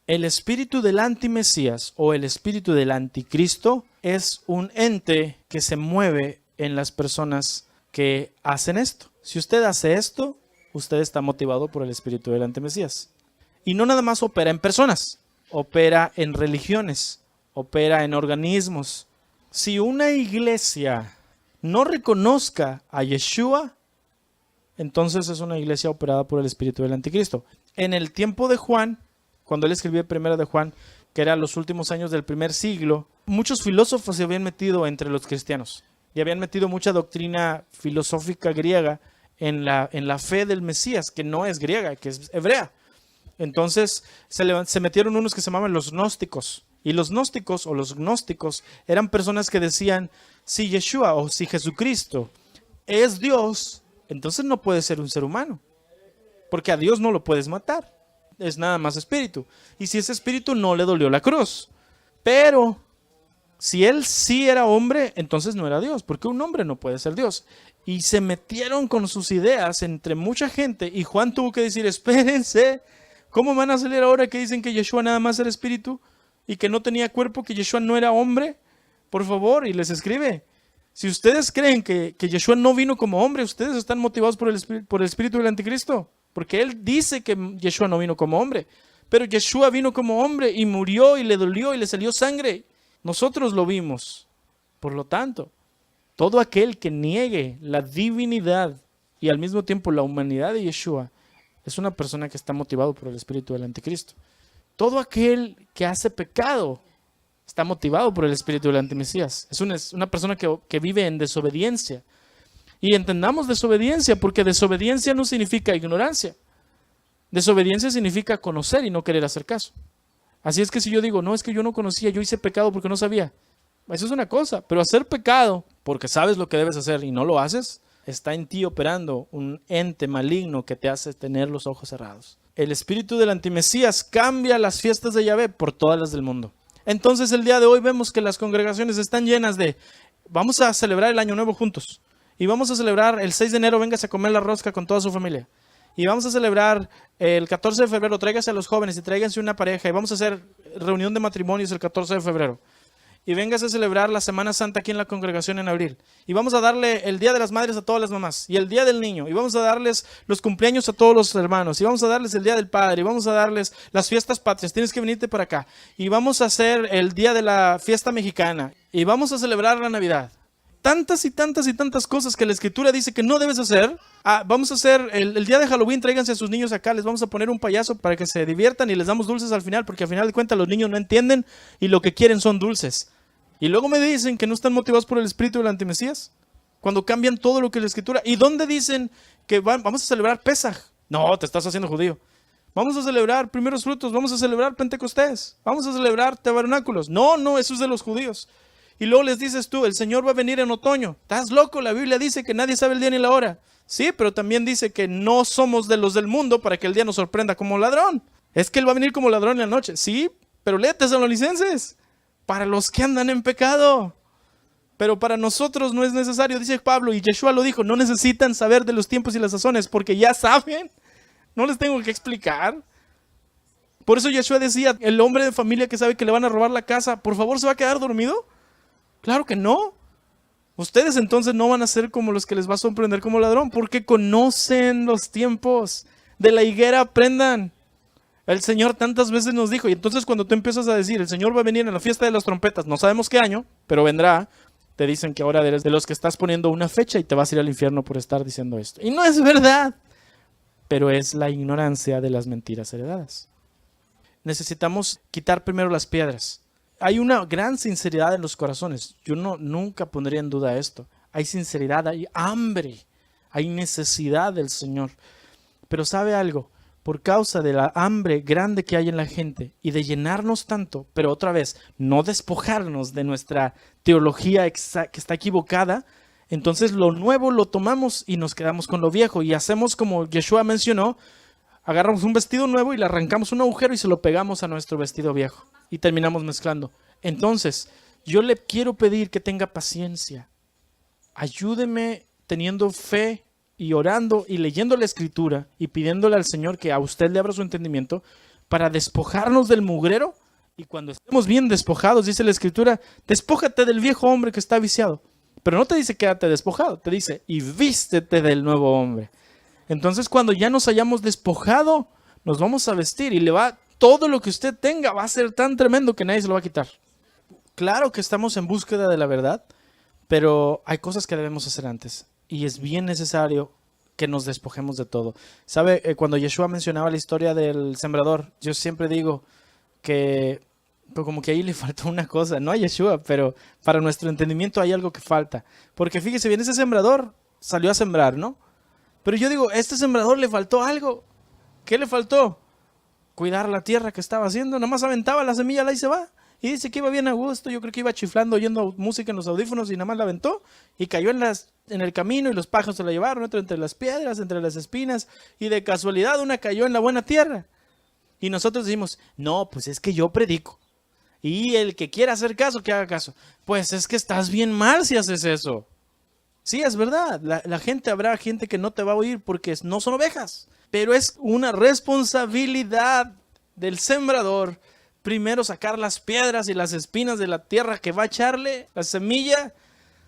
El espíritu del antimesías o el espíritu del anticristo es un ente que se mueve en las personas que hacen esto. Si usted hace esto, usted está motivado por el espíritu del antimesías. Y no nada más opera en personas, opera en religiones, opera en organismos. Si una iglesia no reconozca a Yeshua, entonces es una iglesia operada por el espíritu del anticristo. En el tiempo de Juan, cuando él escribió primero de Juan, que eran los últimos años del primer siglo, muchos filósofos se habían metido entre los cristianos y habían metido mucha doctrina filosófica griega en la fe del Mesías, que no es griega, que es hebrea. Entonces se metieron unos que se llamaban los gnósticos. Y los gnósticos o los gnósticos eran personas que decían, si Yeshua o si Jesucristo es Dios, entonces no puede ser un ser humano, porque a Dios no lo puedes matar, es nada más espíritu. Y si ese espíritu no le dolió la cruz, pero si él sí era hombre, entonces no era Dios, porque un hombre no puede ser Dios. Y se metieron con sus ideas entre mucha gente y Juan tuvo que decir, espérense, ¿cómo van a salir ahora que dicen que Yeshua nada más era espíritu y que no tenía cuerpo, que Yeshua no era hombre? Por favor, y les escribe. Si ustedes creen que Yeshua no vino como hombre, ustedes están motivados por el espíritu del anticristo. Porque él dice que Yeshua no vino como hombre. Pero Yeshua vino como hombre y murió y le dolió y le salió sangre. Nosotros lo vimos. Por lo tanto, todo aquel que niegue la divinidad y al mismo tiempo la humanidad de Yeshua es una persona que está motivado por el espíritu del anticristo. Todo aquel que hace pecado está motivado por el espíritu del antimesías. Es una persona que vive en desobediencia. Y entendamos desobediencia, porque desobediencia no significa ignorancia. Desobediencia significa conocer y no querer hacer caso. Así es que si yo digo, no, es que yo no conocía, yo hice pecado porque no sabía. Eso es una cosa, pero hacer pecado porque sabes lo que debes hacer y no lo haces, está en ti operando un ente maligno que te hace tener los ojos cerrados. El espíritu del antimesías cambia las fiestas de Yahvé por todas las del mundo. Entonces el día de hoy vemos que las congregaciones están llenas de, vamos a celebrar el Año Nuevo juntos. Y vamos a celebrar el 6 de enero, véngase a comer la rosca con toda su familia. Y vamos a celebrar el 14 de febrero, tráigase a los jóvenes y tráiganse una pareja. Y vamos a hacer reunión de matrimonios el 14 de febrero. Y véngase a celebrar la Semana Santa aquí en la congregación en abril. Y vamos a darle el Día de las Madres a todas las mamás. Y el Día del Niño. Y vamos a darles los cumpleaños a todos los hermanos. Y vamos a darles el Día del Padre. Y vamos a darles las fiestas patrias. Tienes que venirte para acá. Y vamos a hacer el Día de la Fiesta Mexicana. Y vamos a celebrar la Navidad. Tantas y tantas y tantas cosas que la Escritura dice que no debes hacer. Vamos a hacer el día de Halloween, tráiganse a sus niños acá, les vamos a poner un payaso para que se diviertan y les damos dulces al final, porque al final de cuentas los niños no entienden y lo que quieren son dulces. Y luego me dicen que no están motivados por el espíritu del antimesías, cuando cambian todo lo que la Escritura. ¿Y dónde dicen que vamos a celebrar Pesaj? No, te estás haciendo judío. Vamos a celebrar primeros frutos, vamos a celebrar Pentecostés, vamos a celebrar tabernáculos. No, eso es de los judíos. Y luego les dices tú, el Señor va a venir en otoño. ¿Estás loco? La Biblia dice que nadie sabe el día ni la hora. Sí, pero también dice que no somos de los del mundo para que el día nos sorprenda como ladrón. Es que Él va a venir como ladrón en la noche. Sí, pero léete Tesalonicenses. Para los que andan en pecado. Pero para nosotros no es necesario, dice Pablo, y Yeshua lo dijo, no necesitan saber de los tiempos y las sazones, porque ya saben. No les tengo que explicar. Por eso Yeshua decía, el hombre de familia que sabe que le van a robar la casa, ¿por favor se va a quedar dormido? Claro que no. Ustedes entonces no van a ser como los que les va a sorprender como ladrón, porque conocen los tiempos. De la higuera aprendan. El Señor tantas veces nos dijo, y entonces cuando tú empiezas a decir, el Señor va a venir en la fiesta de las trompetas, no sabemos qué año, pero vendrá, te dicen que ahora eres de los que estás poniendo una fecha y te vas a ir al infierno por estar diciendo esto. Y no es verdad, pero es la ignorancia de las mentiras heredadas. Necesitamos quitar primero las piedras. Hay una gran sinceridad en los corazones. Yo nunca pondría en duda esto. Hay sinceridad, hay hambre, hay necesidad del Señor. Pero ¿sabe algo? Por causa de la hambre grande que hay en la gente y de llenarnos tanto, pero otra vez, no despojarnos de nuestra teología que está equivocada, entonces lo nuevo lo tomamos y nos quedamos con lo viejo y hacemos como Yeshua mencionó, agarramos un vestido nuevo y le arrancamos un agujero y se lo pegamos a nuestro vestido viejo. Y terminamos mezclando. Entonces, yo le quiero pedir que tenga paciencia. Ayúdeme teniendo fe y orando y leyendo la Escritura y pidiéndole al Señor que a usted le abra su entendimiento para despojarnos del mugrero. Y cuando estemos bien despojados, dice la Escritura, despójate del viejo hombre que está viciado. Pero no te dice quédate despojado, te dice y vístete del nuevo hombre. Entonces, cuando ya nos hayamos despojado, nos vamos a vestir y todo lo que usted tenga va a ser tan tremendo que nadie se lo va a quitar. Claro que estamos en búsqueda de la verdad, pero hay cosas que debemos hacer antes. Y es bien necesario que nos despojemos de todo. ¿Sabe? Cuando Yeshua mencionaba la historia del sembrador, yo siempre digo que como que ahí le faltó una cosa. No a Yeshua, pero para nuestro entendimiento hay algo que falta. Porque fíjese bien, ese sembrador salió a sembrar, ¿no? Pero yo digo, a este sembrador le faltó algo. ¿Qué le faltó? Cuidar la tierra que estaba haciendo. Nomás aventaba la semilla, ahí se va. Y dice que iba bien a gusto. Yo creo que iba chiflando, oyendo música en los audífonos y nada más la aventó. Y cayó en el camino y los pájaros se la llevaron entre las piedras, entre las espinas. Y de casualidad una cayó en la buena tierra. Y nosotros decimos, no, pues es que yo predico. Y el que quiera hacer caso, que haga caso. Pues es que estás bien mal si haces eso. Sí, es verdad. Habrá gente que no te va a oír porque no son ovejas. Pero es una responsabilidad del sembrador primero sacar las piedras y las espinas de la tierra que va a echarle la semilla.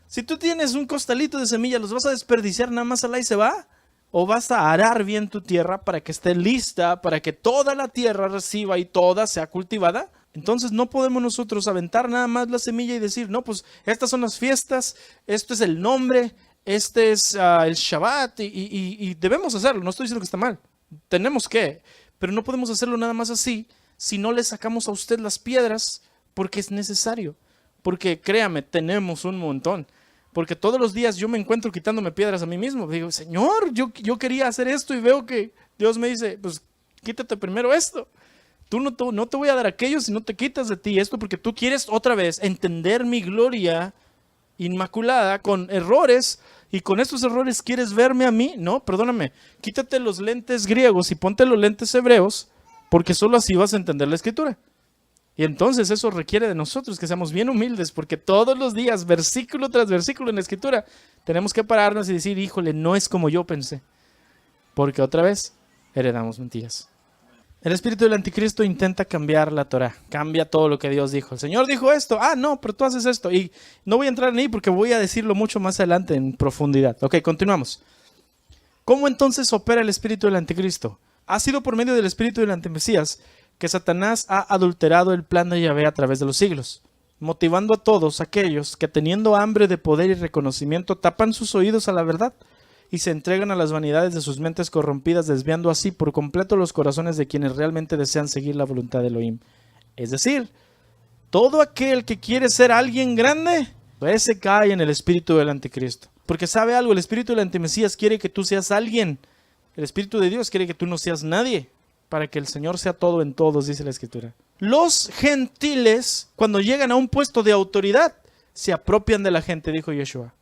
Si tú tienes un costalito de semilla, ¿los vas a desperdiciar nada más al ahí se va? ¿O vas a arar bien tu tierra para que esté lista, para que toda la tierra reciba y toda sea cultivada? Entonces no podemos nosotros aventar nada más la semilla y decir, no, pues estas son las fiestas, esto es el nombre, este es el Shabbat y debemos hacerlo. No estoy diciendo que está mal, tenemos que, pero no podemos hacerlo nada más así si no le sacamos a usted las piedras porque es necesario. Porque créame, tenemos un montón. Porque todos los días yo me encuentro quitándome piedras a mí mismo. Digo, Señor, yo quería hacer esto y veo que Dios me dice, pues quítate primero esto. Tú no te voy a dar aquello si no te quitas de ti esto, porque tú quieres otra vez entender mi gloria inmaculada con errores, y con estos errores quieres verme a mí. No, perdóname, quítate los lentes griegos y ponte los lentes hebreos, porque solo así vas a entender la escritura. Y entonces eso requiere de nosotros que seamos bien humildes, porque todos los días, versículo tras versículo en la escritura, tenemos que pararnos y decir, híjole, no es como yo pensé, porque otra vez heredamos mentiras. El espíritu del anticristo intenta cambiar la Torah, cambia todo lo que Dios dijo. El Señor dijo esto, no, pero tú haces esto. Y no voy a entrar en ahí porque voy a decirlo mucho más adelante en profundidad. Ok, continuamos. ¿Cómo entonces opera el espíritu del anticristo? Ha sido por medio del espíritu del antimesías que Satanás ha adulterado el plan de Yahvé a través de los siglos, motivando a todos aquellos que teniendo hambre de poder y reconocimiento tapan sus oídos a la verdad y se entregan a las vanidades de sus mentes corrompidas, desviando así por completo los corazones de quienes realmente desean seguir la voluntad de Elohim. Es decir, todo aquel que quiere ser alguien grande, ese cae en el espíritu del anticristo. Porque sabe algo, el espíritu del antimesías quiere que tú seas alguien. El espíritu de Dios quiere que tú no seas nadie, para que el Señor sea todo en todos, dice la escritura. Los gentiles, cuando llegan a un puesto de autoridad, se apropian de la gente, dijo Yeshua.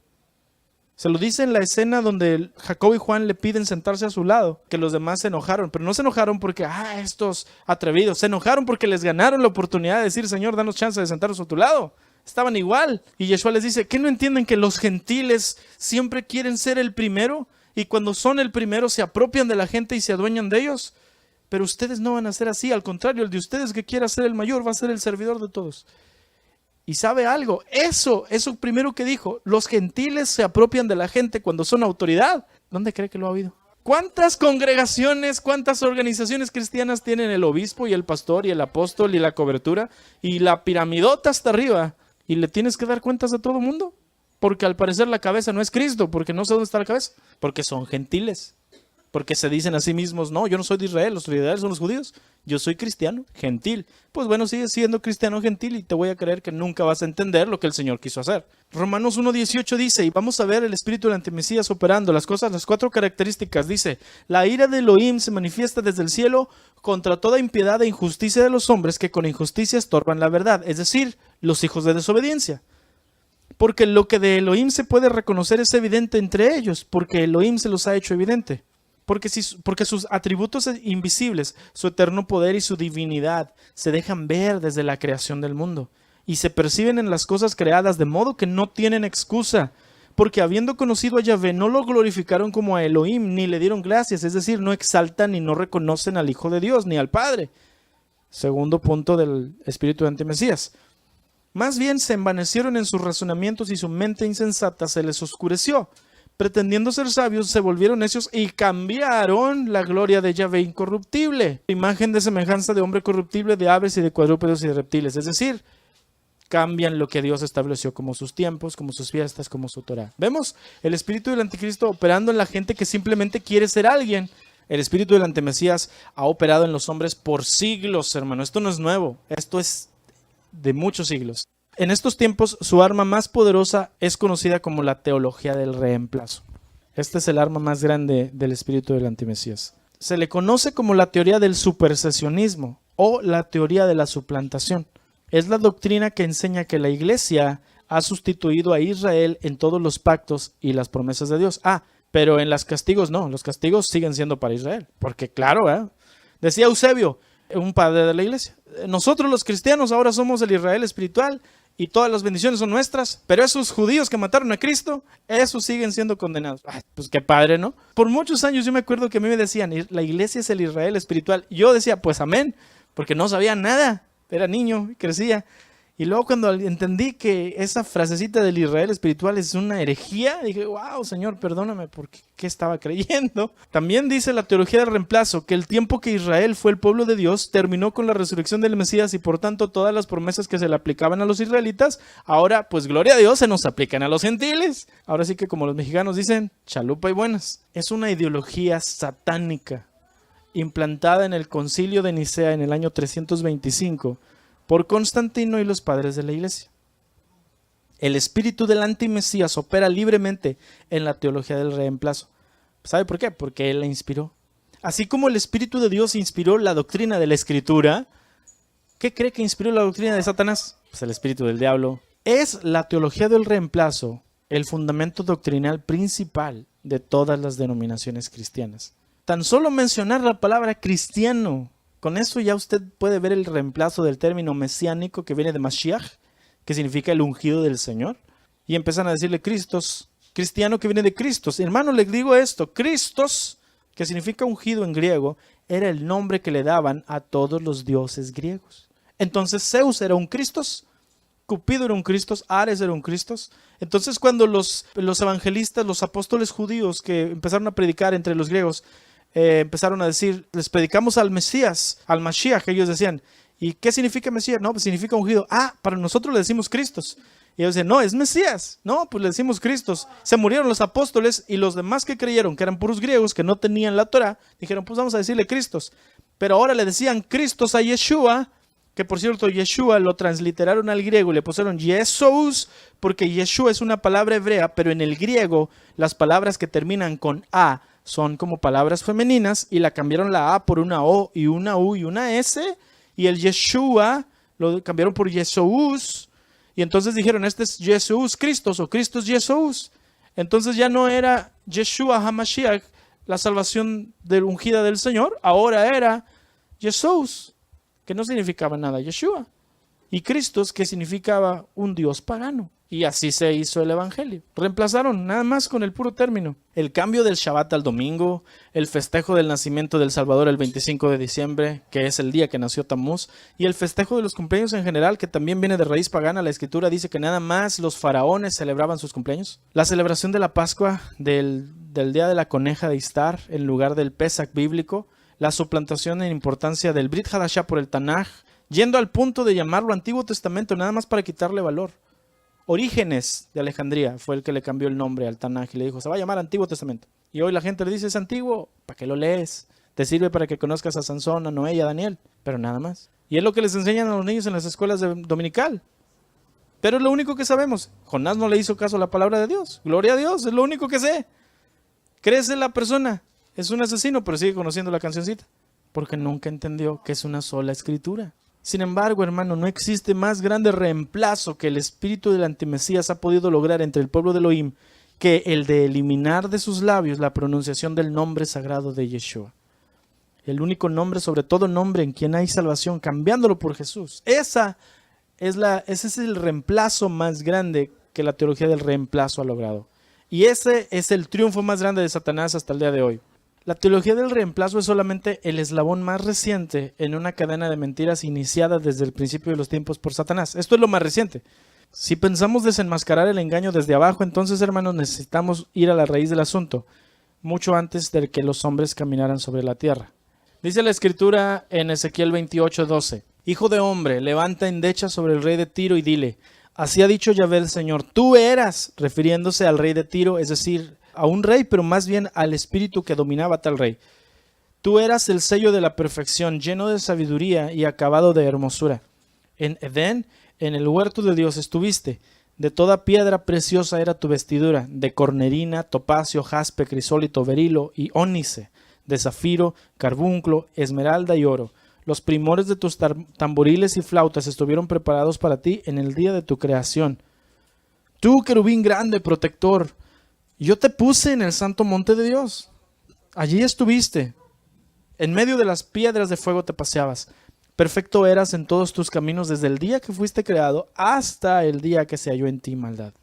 Se lo dice en la escena donde Jacob y Juan le piden sentarse a su lado, que los demás se enojaron, pero no se enojaron porque, estos atrevidos, se enojaron porque les ganaron la oportunidad de decir, Señor, danos chance de sentarnos a tu lado. Estaban igual. Y Yeshua les dice, ¿qué no entienden que los gentiles siempre quieren ser el primero? Y cuando son el primero se apropian de la gente y se adueñan de ellos. Pero ustedes no van a ser así, al contrario, el de ustedes que quiera ser el mayor va a ser el servidor de todos. Y sabe algo, eso primero que dijo, los gentiles se apropian de la gente cuando son autoridad. ¿Dónde cree que lo ha oído? ¿Cuántas congregaciones, cuántas organizaciones cristianas tienen el obispo y el pastor y el apóstol y la cobertura y la piramidota hasta arriba? ¿Y le tienes que dar cuentas a todo el mundo? Porque al parecer la cabeza no es Cristo, porque no sé dónde está la cabeza. Porque son gentiles. Porque se dicen a sí mismos, no, yo no soy de Israel, los de Israel son los judíos. Yo soy cristiano, gentil. Pues bueno, sigues siendo cristiano gentil y te voy a creer que nunca vas a entender lo que el Señor quiso hacer. Romanos 1:18 dice, y vamos a ver el espíritu del antimesías operando, las cuatro características. Dice, la ira de Elohim se manifiesta desde el cielo contra toda impiedad e injusticia de los hombres que con injusticia estorban la verdad, es decir, los hijos de desobediencia. Porque lo que de Elohim se puede reconocer es evidente entre ellos, porque Elohim se los ha hecho evidente. Porque sus atributos invisibles, su eterno poder y su divinidad se dejan ver desde la creación del mundo y se perciben en las cosas creadas de modo que no tienen excusa, porque habiendo conocido a Yahvé no lo glorificaron como a Elohim ni le dieron gracias, es decir, no exaltan ni no reconocen al Hijo de Dios ni al Padre. Segundo punto del espíritu de antimesías. Más bien se envanecieron en sus razonamientos y su mente insensata se les oscureció. Pretendiendo ser sabios, se volvieron necios y cambiaron la gloria de Yahvé incorruptible, imagen de semejanza de hombre corruptible, de aves y de cuadrúpedos y de reptiles. Es decir, cambian lo que Dios estableció como sus tiempos, como sus fiestas, como su Torah. ¿Vemos? El espíritu del anticristo operando en la gente que simplemente quiere ser alguien. El espíritu del antimesías ha operado en los hombres por siglos, hermano. Esto no es nuevo, esto es de muchos siglos. En estos tiempos, su arma más poderosa es conocida como la teología del reemplazo. Este es el arma más grande del espíritu del antimesías. Se le conoce como la teoría del supersesionismo o la teoría de la suplantación. Es la doctrina que enseña que la iglesia ha sustituido a Israel en todos los pactos y las promesas de Dios. Pero en los castigos no, los castigos siguen siendo para Israel. Porque claro, decía Eusebio, un padre de la iglesia, nosotros los cristianos ahora somos el Israel espiritual y todas las bendiciones son nuestras, pero esos judíos que mataron a Cristo, esos siguen siendo condenados. Pues qué padre, ¿no? Por muchos años yo me acuerdo que a mí me decían, la iglesia es el Israel espiritual. Y yo decía, pues amén, porque no sabía nada, era niño y crecía. Y luego cuando entendí que esa frasecita del Israel espiritual es una herejía, dije, wow, Señor, perdóname, porque ¿qué estaba creyendo? También dice la teología del reemplazo que el tiempo que Israel fue el pueblo de Dios terminó con la resurrección del Mesías y por tanto todas las promesas que se le aplicaban a los israelitas, ahora, pues gloria a Dios, se nos aplican a los gentiles. Ahora sí que como los mexicanos dicen, chalupa y buenas. Es una ideología satánica implantada en el concilio de Nicea en el año 325 por Constantino y los padres de la iglesia. El espíritu del antimesías opera libremente en la teología del reemplazo. ¿Sabe por qué? Porque él la inspiró. Así como el Espíritu de Dios inspiró la doctrina de la Escritura, ¿qué cree que inspiró la doctrina de Satanás? Pues el espíritu del diablo. Es la teología del reemplazo el fundamento doctrinal principal de todas las denominaciones cristianas. Tan solo mencionar la palabra cristiano, con eso ya usted puede ver el reemplazo del término mesiánico que viene de Mashiach, que significa el ungido del Señor, y empiezan a decirle Cristos, cristiano que viene de Cristos. Hermano, les digo esto, Cristos, que significa ungido en griego, era el nombre que le daban a todos los dioses griegos. Entonces Zeus era un Cristos, Cupido era un Cristos, Ares era un Cristos. Entonces cuando los evangelistas, los apóstoles judíos que empezaron a predicar entre los griegos, empezaron a decir, les predicamos al Mesías, al Mashiach, ellos decían, ¿y qué significa Mesías? No, pues significa ungido. Ah, para nosotros le decimos Cristos. Y ellos decían, no, es Mesías. No, pues le decimos Cristos. Se murieron los apóstoles y los demás que creyeron, que eran puros griegos, que no tenían la Torah, dijeron, pues vamos a decirle Cristos. Pero ahora le decían Cristos a Yeshua, que por cierto Yeshua lo transliteraron al griego y le pusieron Jesús, porque Yeshua es una palabra hebrea, pero en el griego las palabras que terminan con A son como palabras femeninas y la cambiaron la A por una O y una U y una S, y el Yeshua lo cambiaron por Jesús. Y entonces dijeron, este es Jesús Cristos o Cristos Jesús. Entonces ya no era Yeshua HaMashiach, la salvación ungida del Señor, ahora era Jesús, que no significaba nada Yeshua. Y Cristos, que significaba un Dios pagano. Y así se hizo el evangelio. Reemplazaron nada más con el puro término. El cambio del Shabbat al domingo, el festejo del nacimiento del Salvador el 25 de diciembre, que es el día que nació Tamuz, y el festejo de los cumpleaños en general, que también viene de raíz pagana. La Escritura dice que nada más los faraones celebraban sus cumpleaños. La celebración de la Pascua, del día de la coneja de Istar, en lugar del Pesach bíblico, la suplantación en importancia del Brit Hadashah por el Tanaj, yendo al punto de llamarlo Antiguo Testamento, nada más para quitarle valor. Orígenes de Alejandría fue el que le cambió el nombre al Tanaj y le dijo, se va a llamar Antiguo Testamento. Y hoy la gente le dice, es antiguo, ¿para qué lo lees? Te sirve para que conozcas a Sansón, a Noé y a Daniel, pero nada más. Y es lo que les enseñan a los niños en las escuelas dominical. Pero es lo único que sabemos. Jonás no le hizo caso a la palabra de Dios. Gloria a Dios, es lo único que sé. Crece la persona, es un asesino, pero sigue conociendo la cancioncita, porque nunca entendió que es una sola escritura. Sin embargo, hermano, no existe más grande reemplazo que el espíritu del antimesías ha podido lograr entre el pueblo de Elohim que el de eliminar de sus labios la pronunciación del nombre sagrado de Yeshua. El único nombre, sobre todo nombre, en quien hay salvación, cambiándolo por Jesús. Ese es el reemplazo más grande que la teología del reemplazo ha logrado. Y ese es el triunfo más grande de Satanás hasta el día de hoy. La teología del reemplazo es solamente el eslabón más reciente en una cadena de mentiras iniciada desde el principio de los tiempos por Satanás. Esto es lo más reciente. Si pensamos desenmascarar el engaño desde abajo, entonces, hermanos, necesitamos ir a la raíz del asunto, mucho antes de que los hombres caminaran sobre la tierra. Dice la Escritura en Ezequiel 28:12, Hijo de hombre, levanta endecha sobre el rey de Tiro y dile, así ha dicho Yahvé el Señor, tú eras, refiriéndose al rey de Tiro, es decir, a un rey, pero más bien al espíritu que dominaba a tal rey. Tú eras el sello de la perfección, lleno de sabiduría y acabado de hermosura. En Edén, en el huerto de Dios estuviste. De toda piedra preciosa era tu vestidura, de cornerina, topacio, jaspe, crisólito, berilo y ónice, de zafiro, carbunclo, esmeralda y oro. Los primores de tus tamboriles y flautas estuvieron preparados para ti en el día de tu creación. Tú, querubín grande, protector, yo te puse en el santo monte de Dios. Allí estuviste. En medio de las piedras de fuego te paseabas. Perfecto eras en todos tus caminos desde el día que fuiste creado hasta el día que se halló en ti maldad.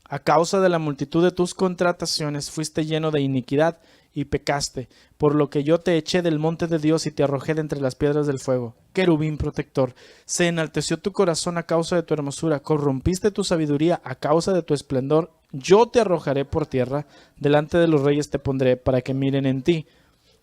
A causa de la multitud de tus contrataciones fuiste lleno de iniquidad y pecaste, por lo que yo te eché del monte de Dios y te arrojé de entre las piedras del fuego. Querubín protector, se enalteció tu corazón a causa de tu hermosura, corrompiste tu sabiduría a causa de tu esplendor. Yo te arrojaré por tierra, delante de los reyes te pondré para que miren en ti.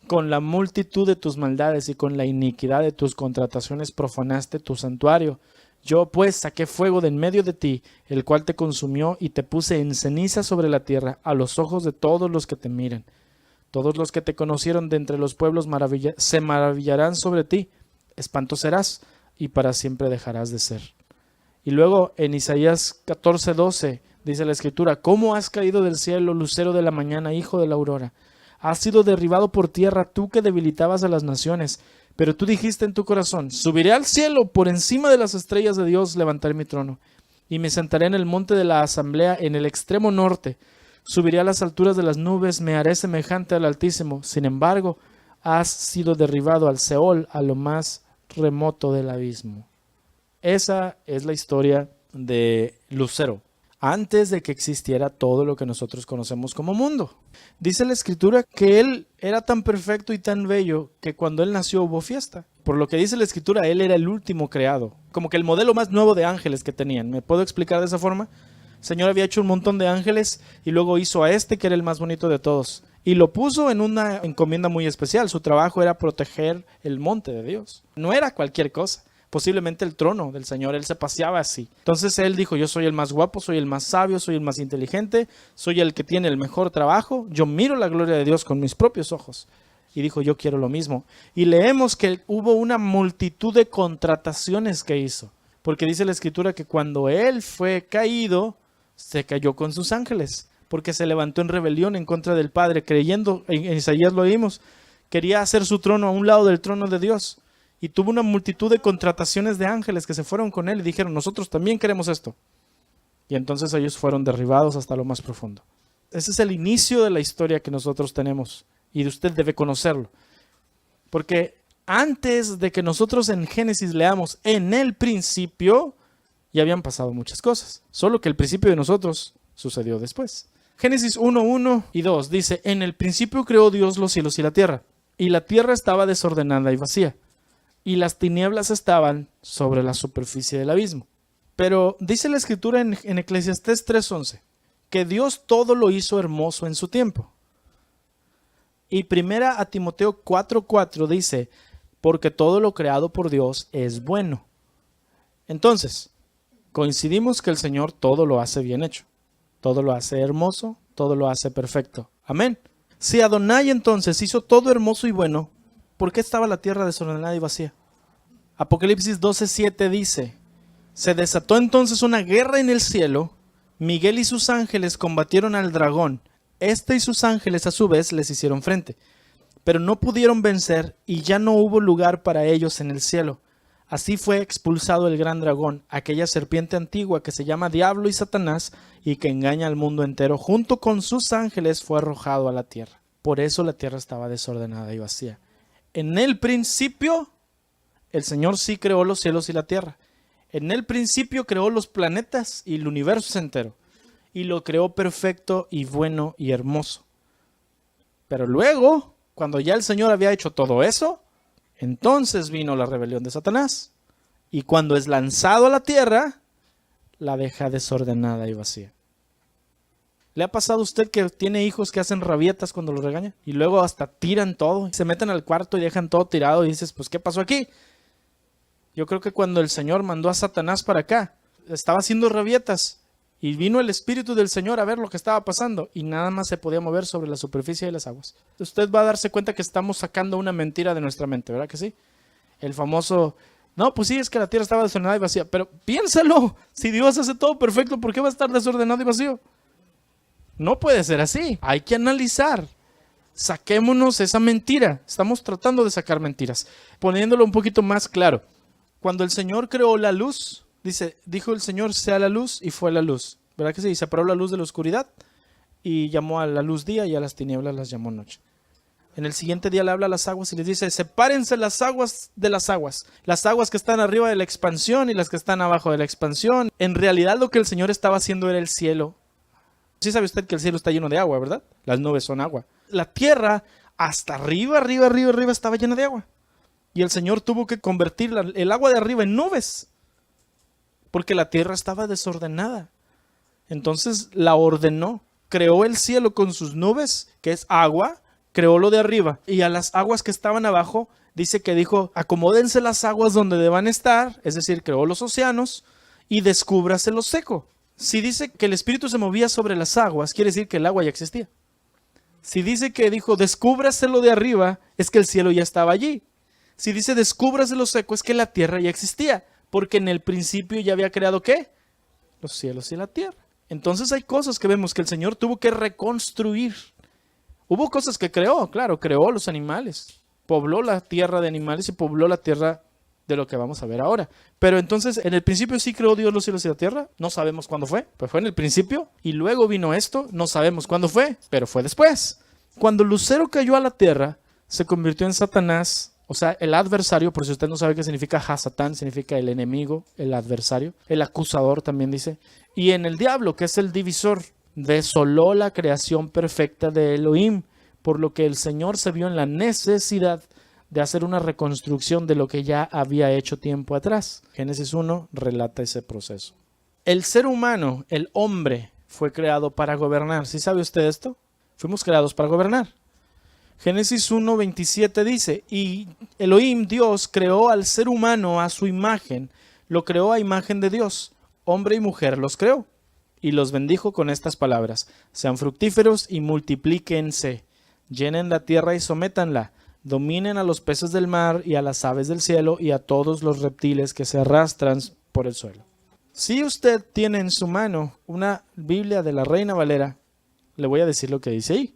Con la multitud de tus maldades y con la iniquidad de tus contrataciones profanaste tu santuario. Yo pues saqué fuego de en medio de ti, el cual te consumió y te puse en ceniza sobre la tierra a los ojos de todos los que te miren. Todos los que te conocieron de entre los pueblos se maravillarán sobre ti. Espanto serás y para siempre dejarás de ser. Y luego en Isaías 14:12 dice la escritura, ¿cómo has caído del cielo, lucero de la mañana, hijo de la aurora? Has sido derribado por tierra, tú que debilitabas a las naciones. Pero tú dijiste en tu corazón, subiré al cielo, por encima de las estrellas de Dios levantaré mi trono. Y me sentaré en el monte de la asamblea, en el extremo norte. Subiré a las alturas de las nubes, me haré semejante al Altísimo. Sin embargo, has sido derribado al Seol, a lo más remoto del abismo. Esa es la historia de Lucero, antes de que existiera todo lo que nosotros conocemos como mundo. Dice la escritura que él era tan perfecto y tan bello que cuando él nació hubo fiesta. Por lo que dice la escritura, él era el último creado, como que el modelo más nuevo de ángeles que tenían. ¿Me puedo explicar de esa forma? El Señor había hecho un montón de ángeles y luego hizo a este que era el más bonito de todos. Y lo puso en una encomienda muy especial. Su trabajo era proteger el monte de Dios. No era cualquier cosa. Posiblemente el trono del Señor, él se paseaba así. Entonces él dijo, yo soy el más guapo, soy el más sabio, soy el más inteligente, soy el que tiene el mejor trabajo. Yo miro la gloria de Dios con mis propios ojos. Y dijo, yo quiero lo mismo. Y leemos que hubo una multitud de contrataciones que hizo. Porque dice la escritura que cuando él fue caído, se cayó con sus ángeles. Porque se levantó en rebelión en contra del Padre, creyendo, en Isaías lo oímos, quería hacer su trono a un lado del trono de Dios. Y tuvo una multitud de contrataciones de ángeles que se fueron con él y dijeron, nosotros también queremos esto. Y entonces ellos fueron derribados hasta lo más profundo. Ese es el inicio de la historia que nosotros tenemos y usted debe conocerlo. Porque antes de que nosotros en Génesis leamos en el principio, ya habían pasado muchas cosas. Solo que el principio de nosotros sucedió después. Génesis 1:1 y 2 dice, en el principio creó Dios los cielos y la tierra. Y la tierra estaba desordenada y vacía. Y las tinieblas estaban sobre la superficie del abismo. Pero dice la escritura en Eclesiastés 3:11 que Dios todo lo hizo hermoso en su tiempo. Y primera a Timoteo 4:4 dice, porque todo lo creado por Dios es bueno. Entonces, coincidimos que el Señor todo lo hace bien hecho. Todo lo hace hermoso, todo lo hace perfecto. Amén. Si Adonai entonces hizo todo hermoso y bueno, ¿por qué estaba la tierra desordenada y vacía? Apocalipsis 12:7 dice, se desató entonces una guerra en el cielo, Miguel y sus ángeles combatieron al dragón, este y sus ángeles a su vez les hicieron frente, pero no pudieron vencer y ya no hubo lugar para ellos en el cielo. Así fue expulsado el gran dragón, aquella serpiente antigua que se llama Diablo y Satanás y que engaña al mundo entero, junto con sus ángeles fue arrojado a la tierra. Por eso la tierra estaba desordenada y vacía. En el principio, el Señor sí creó los cielos y la tierra. En el principio creó los planetas y el universo entero. Y lo creó perfecto y bueno y hermoso. Pero luego, cuando ya el Señor había hecho todo eso, entonces vino la rebelión de Satanás. Y cuando es lanzado a la tierra, la deja desordenada y vacía. ¿Le ha pasado a usted que tiene hijos que hacen rabietas cuando los regañan? Y luego hasta tiran todo, se meten al cuarto y dejan todo tirado y dices, pues ¿qué pasó aquí? Yo creo que cuando el Señor mandó a Satanás para acá, estaba haciendo rabietas y vino el Espíritu del Señor a ver lo que estaba pasando y nada más se podía mover sobre la superficie de las aguas. Usted va a darse cuenta que estamos sacando una mentira de nuestra mente, ¿verdad que sí? El famoso, no, pues sí, es que la tierra estaba desordenada y vacía, pero piénsalo, si Dios hace todo perfecto, ¿por qué va a estar desordenado y vacío? No puede ser así, hay que analizar. Saquémonos esa mentira, estamos tratando de sacar mentiras, poniéndolo un poquito más claro. Cuando el Señor creó la luz, dijo el Señor, sea la luz y fue la luz. ¿Verdad que sí? Y separó la luz de la oscuridad y llamó a la luz día y a las tinieblas las llamó noche. En el siguiente día le habla a las aguas y les dice, sepárense las aguas de las aguas que están arriba de la expansión y las que están abajo de la expansión. En realidad lo que el Señor estaba haciendo era el cielo. Sí sabe usted que el cielo está lleno de agua, ¿verdad? Las nubes son agua. La tierra hasta arriba estaba llena de agua. Y el Señor tuvo que convertir el agua de arriba en nubes, porque la tierra estaba desordenada. Entonces la ordenó, creó el cielo con sus nubes, que es agua, creó lo de arriba. Y a las aguas que estaban abajo, dijo, acomódense las aguas donde deban estar, es decir, creó los océanos, y descúbrase lo seco. Si dice que el Espíritu se movía sobre las aguas, quiere decir que el agua ya existía. Si dice que dijo, descúbrase lo de arriba, es que el cielo ya estaba allí. Si dice descúbrase lo seco, es que la tierra ya existía. Porque en el principio ya había creado ¿qué? Los cielos y la tierra. Entonces hay cosas que vemos que el Señor tuvo que reconstruir. Hubo cosas que creó, claro, creó los animales. Pobló la tierra de animales y pobló la tierra de lo que vamos a ver ahora. Pero entonces, ¿en el principio sí creó Dios los cielos y la tierra? No sabemos cuándo fue, pero fue en el principio. Y luego vino esto, no sabemos cuándo fue, pero fue después. Cuando Lucero cayó a la tierra, se convirtió en Satanás, o sea, el adversario, por si usted no sabe qué significa Hasatán, significa el enemigo, el adversario, el acusador también dice. Y en el diablo, que es el divisor, desoló la creación perfecta de Elohim, por lo que el Señor se vio en la necesidad de hacer una reconstrucción de lo que ya había hecho tiempo atrás. Génesis 1 relata ese proceso. El ser humano, el hombre, fue creado para gobernar. ¿Sí sabe usted esto? Fuimos creados para gobernar. Génesis 1:27 dice, y Elohim, Dios, creó al ser humano a su imagen, lo creó a imagen de Dios, hombre y mujer los creó, y los bendijo con estas palabras, sean fructíferos y multiplíquense, llenen la tierra y sométanla, dominen a los peces del mar y a las aves del cielo y a todos los reptiles que se arrastran por el suelo. Si usted tiene en su mano una Biblia de la Reina Valera, le voy a decir lo que dice ahí.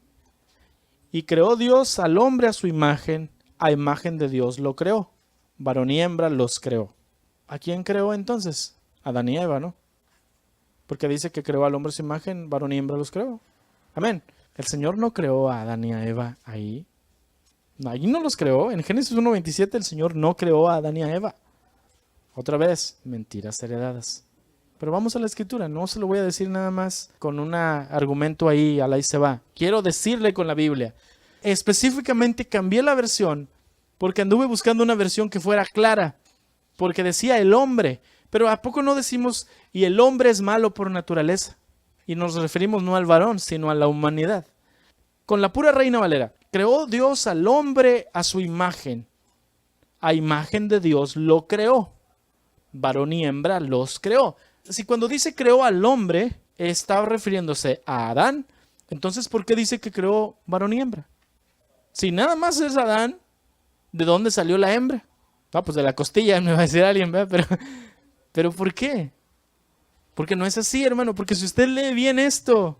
Y creó Dios al hombre a su imagen, a imagen de Dios lo creó. Varón y hembra los creó. ¿A quién creó entonces? Adán y Eva, ¿no? Porque dice que creó al hombre a su imagen, varón y hembra los creó. Amén. El Señor no creó a Adán y a Eva ahí. Ahí no los creó. En Génesis 1:27 el Señor no creó a Adán y a Eva. Otra vez, mentiras heredadas. Pero vamos a la escritura, no se lo voy a decir nada más con un argumento ahí, al ahí se va. Quiero decirle con la Biblia. Específicamente cambié la versión porque anduve buscando una versión que fuera clara. Porque decía el hombre, pero ¿a poco no decimos y el hombre es malo por naturaleza? Y nos referimos no al varón, sino a la humanidad. Con la pura Reina Valera, creó Dios al hombre a su imagen. A imagen de Dios lo creó. Varón y hembra los creó. Si cuando dice creó al hombre, está refiriéndose a Adán, entonces ¿por qué dice que creó varón y hembra? Si nada más es Adán, ¿de dónde salió la hembra? Ah, pues de la costilla, me va a decir alguien, ¿verdad? Pero ¿por qué? Porque no es así, hermano, porque si usted lee bien esto,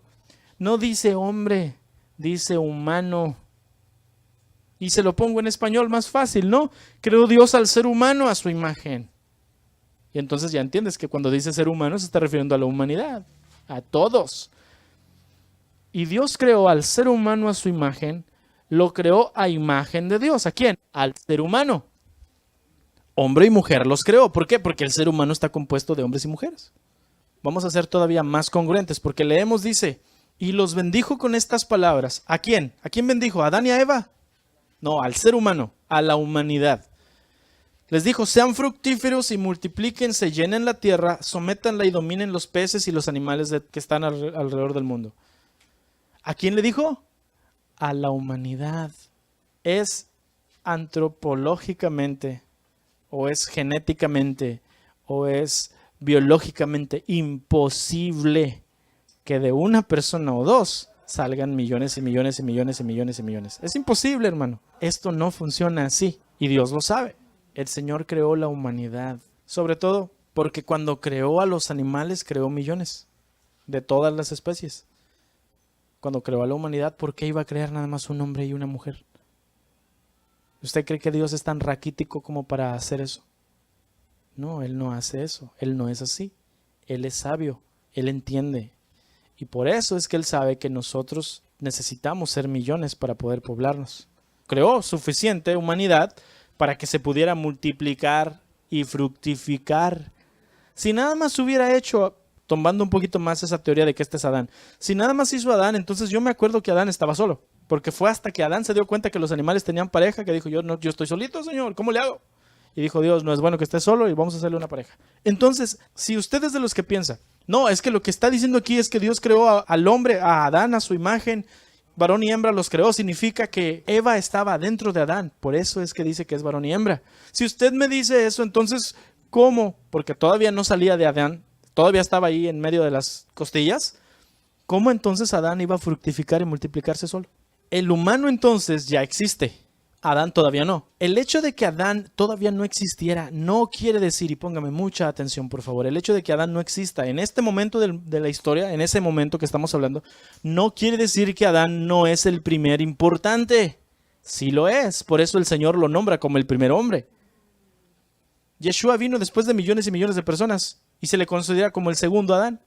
no dice hombre, dice humano. Y se lo pongo en español más fácil, ¿no? Creó Dios al ser humano a su imagen. Y entonces ya entiendes que cuando dice ser humano se está refiriendo a la humanidad, a todos. Y Dios creó al ser humano a su imagen, lo creó a imagen de Dios. ¿A quién? Al ser humano. Hombre y mujer los creó. ¿Por qué? Porque el ser humano está compuesto de hombres y mujeres. Vamos a ser todavía más congruentes, porque leemos, dice, y los bendijo con estas palabras. ¿A quién? ¿A quién bendijo? ¿A Adán y a Eva? No, al ser humano, a la humanidad. Les dijo, sean fructíferos y multiplíquense, llenen la tierra, sométanla y dominen los peces y los animales que están alrededor del mundo. ¿A quién le dijo? A la humanidad. Es antropológicamente, o es genéticamente, o es biológicamente imposible que de una persona o dos salgan millones y millones y millones y millones y millones. Es imposible, hermano. Esto no funciona así y Dios lo sabe. El Señor creó la humanidad, sobre todo porque cuando creó a los animales, creó millones de todas las especies. Cuando creó a la humanidad, ¿por qué iba a crear nada más un hombre y una mujer? ¿Usted cree que Dios es tan raquítico como para hacer eso? No, Él no hace eso. Él no es así. Él es sabio. Él entiende. Y por eso es que Él sabe que nosotros necesitamos ser millones para poder poblarnos. Creó suficiente humanidad para que se pudiera multiplicar y fructificar. Si nada más hubiera hecho, tomando un poquito más esa teoría de que este es Adán, si nada más hizo Adán, entonces yo me acuerdo que Adán estaba solo, porque fue hasta que Adán se dio cuenta que los animales tenían pareja, que dijo, yo estoy solito, Señor, ¿cómo le hago? Y dijo Dios, no es bueno que esté solo y vamos a hacerle una pareja. Entonces, si usted es de los que piensa, no, es que lo que está diciendo aquí es que Dios creó al hombre, a Adán, a su imagen, varón y hembra los creó, significa que Eva estaba dentro de Adán. Por eso es que dice que es varón y hembra. Si usted me dice eso, entonces, ¿cómo? Porque todavía no salía de Adán, todavía estaba ahí en medio de las costillas. ¿Cómo entonces Adán iba a fructificar y multiplicarse solo? El humano entonces ya existe. Adán todavía no. El hecho de que Adán todavía no existiera no quiere decir, y póngame mucha atención por favor, el hecho de que Adán no exista en este momento de la historia, en ese momento que estamos hablando, no quiere decir que Adán no es el primer importante. Sí lo es, por eso el Señor lo nombra como el primer hombre. Yeshua vino después de millones y millones de personas y se le considera como el segundo Adán.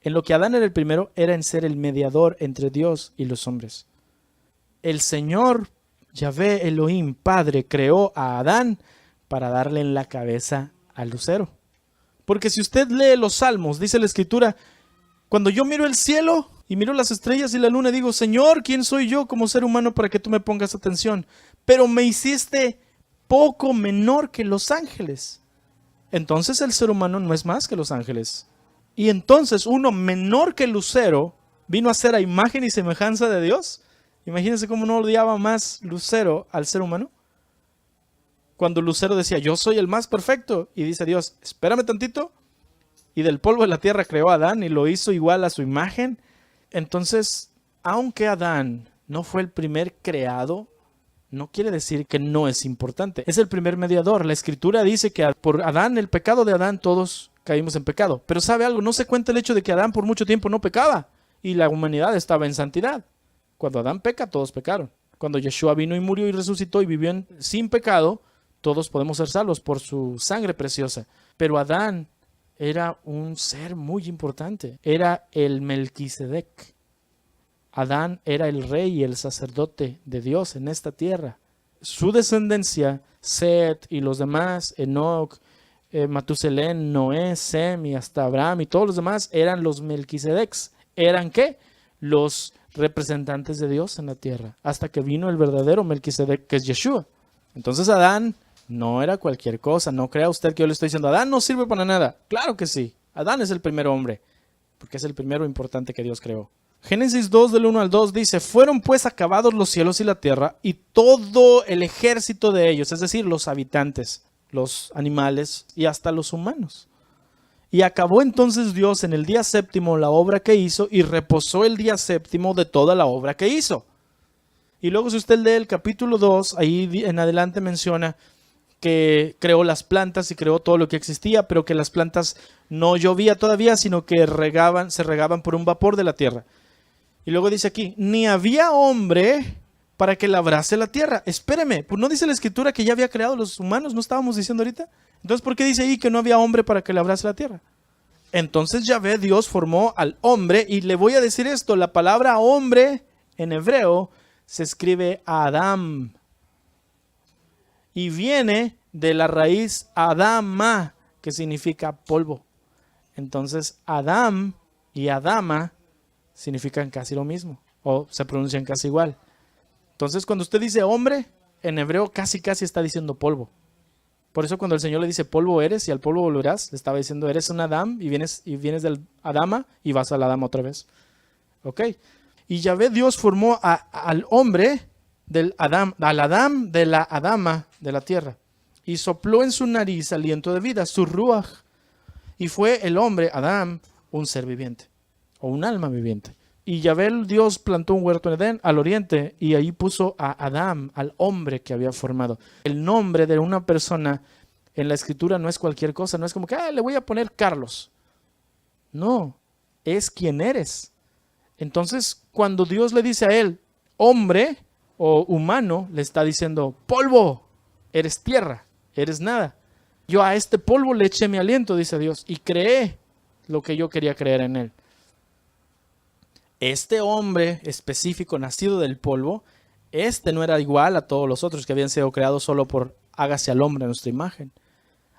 En lo que Adán era el primero, era en ser el mediador entre Dios y los hombres. El Señor Yahvé Elohim, Padre, creó a Adán para darle en la cabeza al lucero. Porque si usted lee los Salmos, dice la Escritura, cuando yo miro el cielo y miro las estrellas y la luna, digo, Señor, ¿quién soy yo como ser humano para que tú me pongas atención? Pero me hiciste poco menor que los ángeles. Entonces el ser humano no es más que los ángeles. Y entonces uno menor que el lucero vino a ser a imagen y semejanza de Dios. Imagínense cómo no odiaba más Lucero al ser humano. Cuando Lucero decía, yo soy el más perfecto. Y dice Dios, espérame tantito. Y del polvo de la tierra creó a Adán y lo hizo igual a su imagen. Entonces, aunque Adán no fue el primer creado, no quiere decir que no es importante. Es el primer mediador. La Escritura dice que por Adán, el pecado de Adán, todos caímos en pecado. Pero ¿sabe algo? No se cuenta el hecho de que Adán por mucho tiempo no pecaba. Y la humanidad estaba en santidad. Cuando Adán peca, todos pecaron. Cuando Yeshua vino y murió y resucitó y vivió sin pecado, todos podemos ser salvos por su sangre preciosa. Pero Adán era un ser muy importante. Era el Melquisedec. Adán era el rey y el sacerdote de Dios en esta tierra. Su descendencia, Set y los demás, Enoc, Matusalén, Noé, Sem y hasta Abraham y todos los demás eran los Melquisedecs. ¿Eran qué? Los representantes de Dios en la tierra, hasta que vino el verdadero Melquisedec, que es Yeshua. Entonces Adán no era cualquier cosa. No crea usted que yo le estoy diciendo, Adán no sirve para nada. Claro que sí. Adán es el primer hombre, porque es el primero importante que Dios creó. Génesis 2 del 1 al 2 dice, fueron pues acabados los cielos y la tierra y todo el ejército de ellos, es decir, los habitantes, los animales y hasta los humanos. Y acabó entonces Dios en el día séptimo la obra que hizo y reposó el día séptimo de toda la obra que hizo. Y luego si usted lee el capítulo 2, ahí en adelante menciona que creó las plantas y creó todo lo que existía, pero que las plantas no llovía todavía, sino que se regaban por un vapor de la tierra. Y luego dice aquí, ni había hombre para que labrase la tierra. Espéreme, pues no dice la Escritura que ya había creado los humanos, ¿no estábamos diciendo ahorita? Entonces, ¿por qué dice ahí que no había hombre para que labrase la tierra? Entonces Yahvé, Dios, formó al hombre, y le voy a decir esto, la palabra hombre en hebreo se escribe Adam, y viene de la raíz Adama, que significa polvo. Entonces, Adam y Adama significan casi lo mismo, o se pronuncian casi igual. Entonces, cuando usted dice hombre, en hebreo casi está diciendo polvo. Por eso cuando el Señor le dice polvo eres y al polvo volverás, le estaba diciendo eres un Adam y vienes del Adama y vas al Adama otra vez. ¿Ok? Y Yahvé Dios formó al hombre al Adam de la Adama de la tierra y sopló en su nariz aliento de vida, su ruaj, y fue el hombre, Adam, un ser viviente o un alma viviente. Y Yahvé Dios plantó un huerto en Edén al oriente y ahí puso a Adam, al hombre que había formado. El nombre de una persona en la Escritura no es cualquier cosa, no es como que le voy a poner Carlos. No, es quien eres. Entonces, cuando Dios le dice a él, hombre o humano, le está diciendo, polvo, eres tierra, eres nada. Yo a este polvo le eché mi aliento, dice Dios, y creé lo que yo quería creer en él. Este hombre específico nacido del polvo, no era igual a todos los otros que habían sido creados solo por hágase al hombre a nuestra imagen.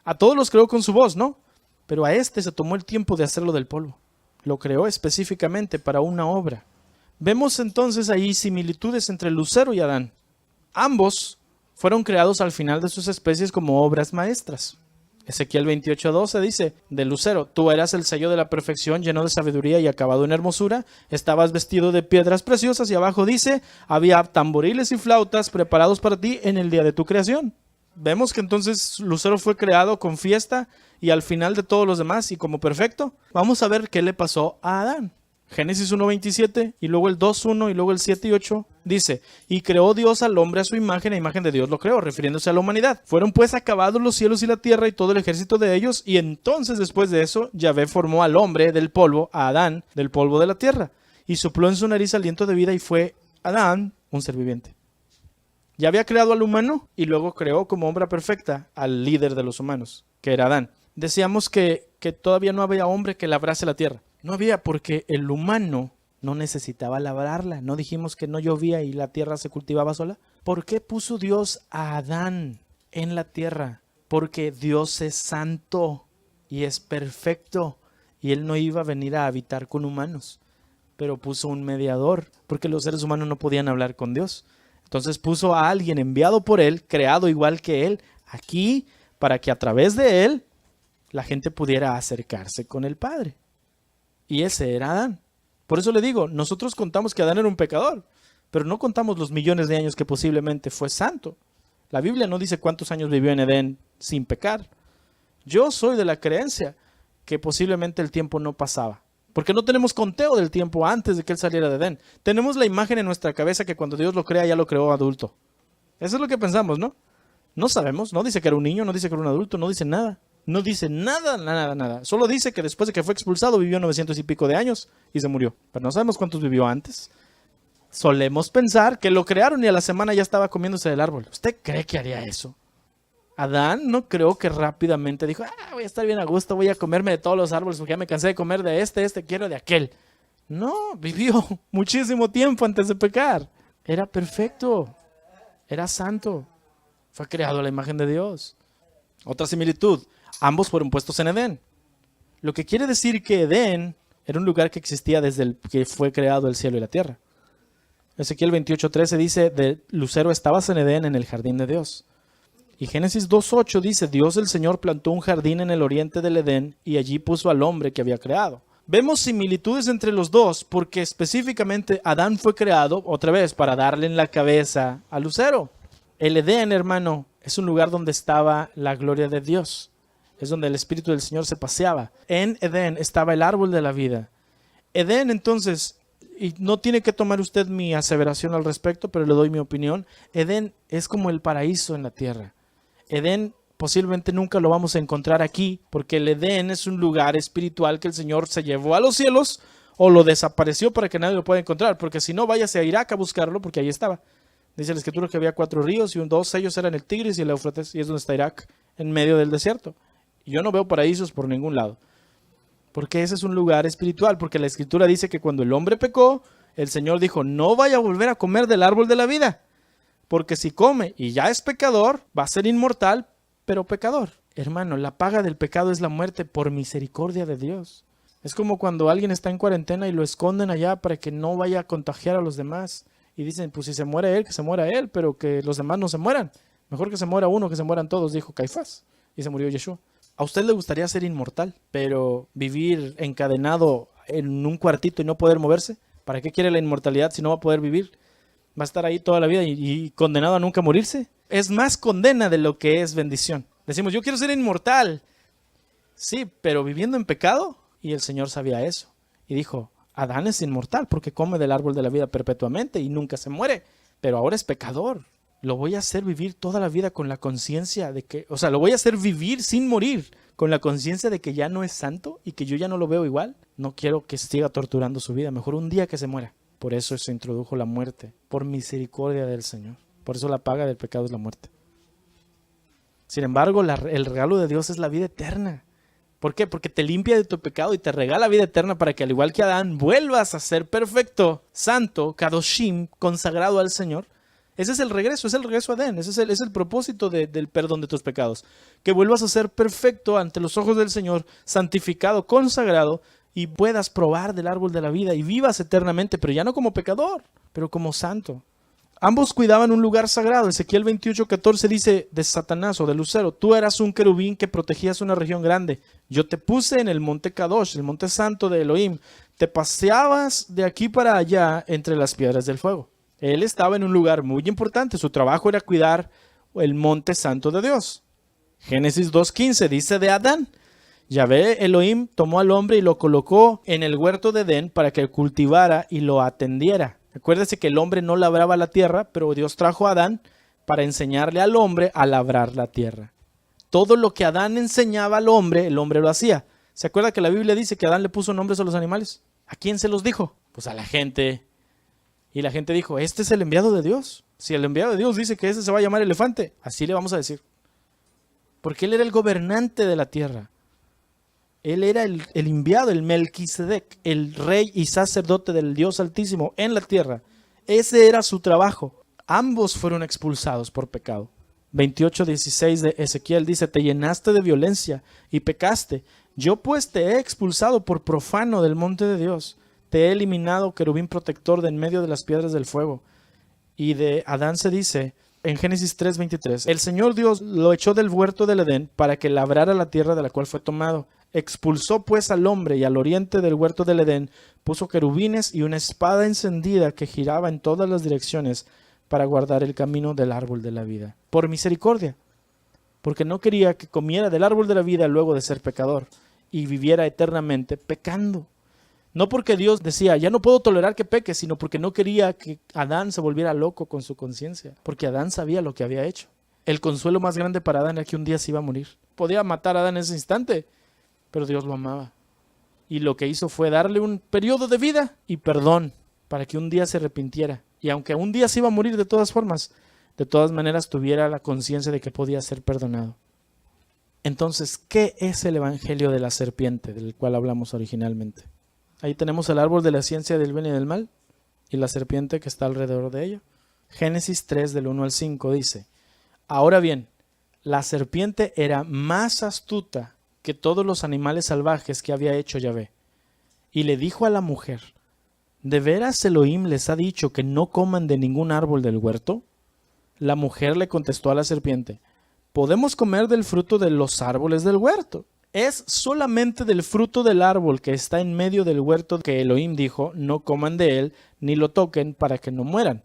A todos los creó con su voz, ¿no? Pero a este se tomó el tiempo de hacerlo del polvo. Lo creó específicamente para una obra. Vemos entonces ahí similitudes entre Lucero y Adán. Ambos fueron creados al final de sus especies como obras maestras. Ezequiel 28:12 dice, de Lucero, tú eras el sello de la perfección, lleno de sabiduría y acabado en hermosura, estabas vestido de piedras preciosas, y abajo dice, había tamboriles y flautas preparados para ti en el día de tu creación. Vemos que entonces Lucero fue creado con fiesta y al final de todos los demás y como perfecto. Vamos a ver qué le pasó a Adán. Génesis 1:27 y luego el 2:1 y luego el 7:8 Dice, y creó Dios al hombre a su imagen, a imagen de Dios lo creó, refiriéndose a la humanidad. Fueron pues acabados los cielos y la tierra y todo el ejército de ellos, y entonces después de eso, Yahvé formó al hombre del polvo, a Adán, del polvo de la tierra, y sopló en su nariz aliento de vida, y fue Adán un ser viviente. Ya había creado al humano, y luego creó como obra perfecta al líder de los humanos, que era Adán. Decíamos que todavía no había hombre que labrase la tierra. No había, porque el humano no necesitaba labrarla. ¿No dijimos que no llovía y la tierra se cultivaba sola? ¿Por qué puso Dios a Adán en la tierra? Porque Dios es santo y es perfecto y Él no iba a venir a habitar con humanos. Pero puso un mediador, porque los seres humanos no podían hablar con Dios. Entonces puso a alguien enviado por Él, creado igual que Él, aquí, para que a través de Él la gente pudiera acercarse con el Padre. Y ese era Adán. Por eso le digo, nosotros contamos que Adán era un pecador, pero no contamos los millones de años que posiblemente fue santo. La Biblia no dice cuántos años vivió en Edén sin pecar. Yo soy de la creencia que posiblemente el tiempo no pasaba, porque no tenemos conteo del tiempo antes de que él saliera de Edén. Tenemos la imagen en nuestra cabeza que cuando Dios lo crea ya lo creó adulto. Eso es lo que pensamos, ¿no? No sabemos, no dice que era un niño, no dice que era un adulto, no dice nada. No dice nada. Solo dice que después de que fue expulsado vivió 900 y pico de años y se murió. Pero no sabemos cuántos vivió antes. Solemos pensar que lo crearon y a la semana ya estaba comiéndose del árbol. ¿Usted cree que haría eso? Adán no creo que rápidamente dijo, voy a estar bien a gusto, voy a comerme de todos los árboles porque ya me cansé de comer de este, quiero de aquel. No, vivió muchísimo tiempo antes de pecar. Era perfecto, era santo, fue creado a la imagen de Dios. Otra similitud. Ambos fueron puestos en Edén. Lo que quiere decir que Edén era un lugar que existía desde el que fue creado el cielo y la tierra. Ezequiel 28:13 dice, de lucero estabas en Edén en el jardín de Dios. Y Génesis 2:8 dice, Dios el Señor plantó un jardín en el oriente del Edén y allí puso al hombre que había creado. Vemos similitudes entre los dos porque específicamente Adán fue creado, otra vez, para darle en la cabeza al lucero. El Edén, hermano, es un lugar donde estaba la gloria de Dios. Es donde el Espíritu del Señor se paseaba. En Edén estaba el árbol de la vida. Edén, entonces, y no tiene que tomar usted mi aseveración al respecto, pero le doy mi opinión. Edén es como el paraíso en la tierra. Edén posiblemente nunca lo vamos a encontrar aquí, porque el Edén es un lugar espiritual que el Señor se llevó a los cielos o lo desapareció para que nadie lo pueda encontrar, porque si no, váyase a Irak a buscarlo, porque ahí estaba. Dice la Escritura que había 4 ríos y dos ellos eran el Tigris y el Éufrates, y es donde está Irak, en medio del desierto. Y yo no veo paraísos por ningún lado, porque ese es un lugar espiritual, porque la Escritura dice que cuando el hombre pecó, el Señor dijo, no vaya a volver a comer del árbol de la vida, porque si come y ya es pecador, va a ser inmortal, pero pecador. Hermano, la paga del pecado es la muerte por misericordia de Dios. Es como cuando alguien está en cuarentena y lo esconden allá para que no vaya a contagiar a los demás. Y dicen, pues si se muere él, que se muera él, pero que los demás no se mueran. Mejor que se muera uno, que se mueran todos, dijo Caifás. Y se murió Yeshua. A usted le gustaría ser inmortal, pero vivir encadenado en un cuartito y no poder moverse. ¿Para qué quiere la inmortalidad si no va a poder vivir? ¿Va a estar ahí toda la vida y condenado a nunca morirse? Es más condena de lo que es bendición. Decimos, yo quiero ser inmortal. Sí, pero viviendo en pecado. Y el Señor sabía eso. Y dijo, Adán es inmortal porque come del árbol de la vida perpetuamente y nunca se muere. Pero ahora es pecador. Lo voy a hacer vivir toda la vida con la conciencia de que, lo voy a hacer vivir sin morir, con la conciencia de que ya no es santo y que yo ya no lo veo igual. No quiero que siga torturando su vida, mejor un día que se muera. Por eso se introdujo la muerte, por misericordia del Señor. Por eso la paga del pecado es la muerte. Sin embargo, el regalo de Dios es la vida eterna. ¿Por qué? Porque te limpia de tu pecado y te regala vida eterna para que al igual que Adán vuelvas a ser perfecto, santo, kadoshim, consagrado al Señor. Ese es el regreso a Edén, ese es el propósito del perdón de tus pecados. Que vuelvas a ser perfecto ante los ojos del Señor, santificado, consagrado, y puedas probar del árbol de la vida y vivas eternamente, pero ya no como pecador, pero como santo. Ambos cuidaban un lugar sagrado. Ezequiel 28:14 dice de Satanás o de Lucero, tú eras un querubín que protegías una región grande. Yo te puse en el monte Kadosh, el monte santo de Elohim. Te paseabas de aquí para allá entre las piedras del fuego. Él estaba en un lugar muy importante. Su trabajo era cuidar el monte santo de Dios. Génesis 2:15 dice de Adán. Yahvé Elohim tomó al hombre y lo colocó en el huerto de Edén para que cultivara y lo atendiera. Acuérdese que el hombre no labraba la tierra, pero Dios trajo a Adán para enseñarle al hombre a labrar la tierra. Todo lo que Adán enseñaba al hombre, el hombre lo hacía. ¿Se acuerda que la Biblia dice que Adán le puso nombres a los animales? ¿A quién se los dijo? Pues a la gente. Y la gente dijo, este es el enviado de Dios. Si el enviado de Dios dice que ese se va a llamar elefante, así le vamos a decir. Porque él era el gobernante de la tierra. Él era el enviado, el Melquisedec, el rey y sacerdote del Dios Altísimo en la tierra. Ese era su trabajo. Ambos fueron expulsados por pecado. 28:16 de Ezequiel dice, te llenaste de violencia y pecaste. Yo pues te he expulsado por profano del monte de Dios. Te he eliminado, querubín protector, de en medio de las piedras del fuego. Y de Adán se dice, en Génesis 3:23, el Señor Dios lo echó del huerto del Edén para que labrara la tierra de la cual fue tomado. Expulsó pues al hombre y al oriente del huerto del Edén puso querubines y una espada encendida que giraba en todas las direcciones para guardar el camino del árbol de la vida. Por misericordia, porque no quería que comiera del árbol de la vida luego de ser pecador y viviera eternamente pecando. No porque Dios decía, ya no puedo tolerar que peque, sino porque no quería que Adán se volviera loco con su conciencia, porque Adán sabía lo que había hecho. El consuelo más grande para Adán era que un día se iba a morir. Podía matar a Adán en ese instante, pero Dios lo amaba. Y lo que hizo fue darle un periodo de vida y perdón para que un día se arrepintiera. Y aunque un día se iba a morir de todas formas, de todas maneras tuviera la conciencia de que podía ser perdonado. Entonces, ¿qué es el evangelio de la serpiente del cual hablamos originalmente? Ahí tenemos el árbol de la ciencia del bien y del mal y la serpiente que está alrededor de ella. Génesis 3 del 1 al 5 dice, ahora bien, la serpiente era más astuta que todos los animales salvajes que había hecho Yahvé. Y le dijo a la mujer, ¿de veras Elohim les ha dicho que no coman de ningún árbol del huerto? La mujer le contestó a la serpiente, podemos comer del fruto de los árboles del huerto. Es solamente del fruto del árbol que está en medio del huerto que Elohim dijo, no coman de él, ni lo toquen para que no mueran.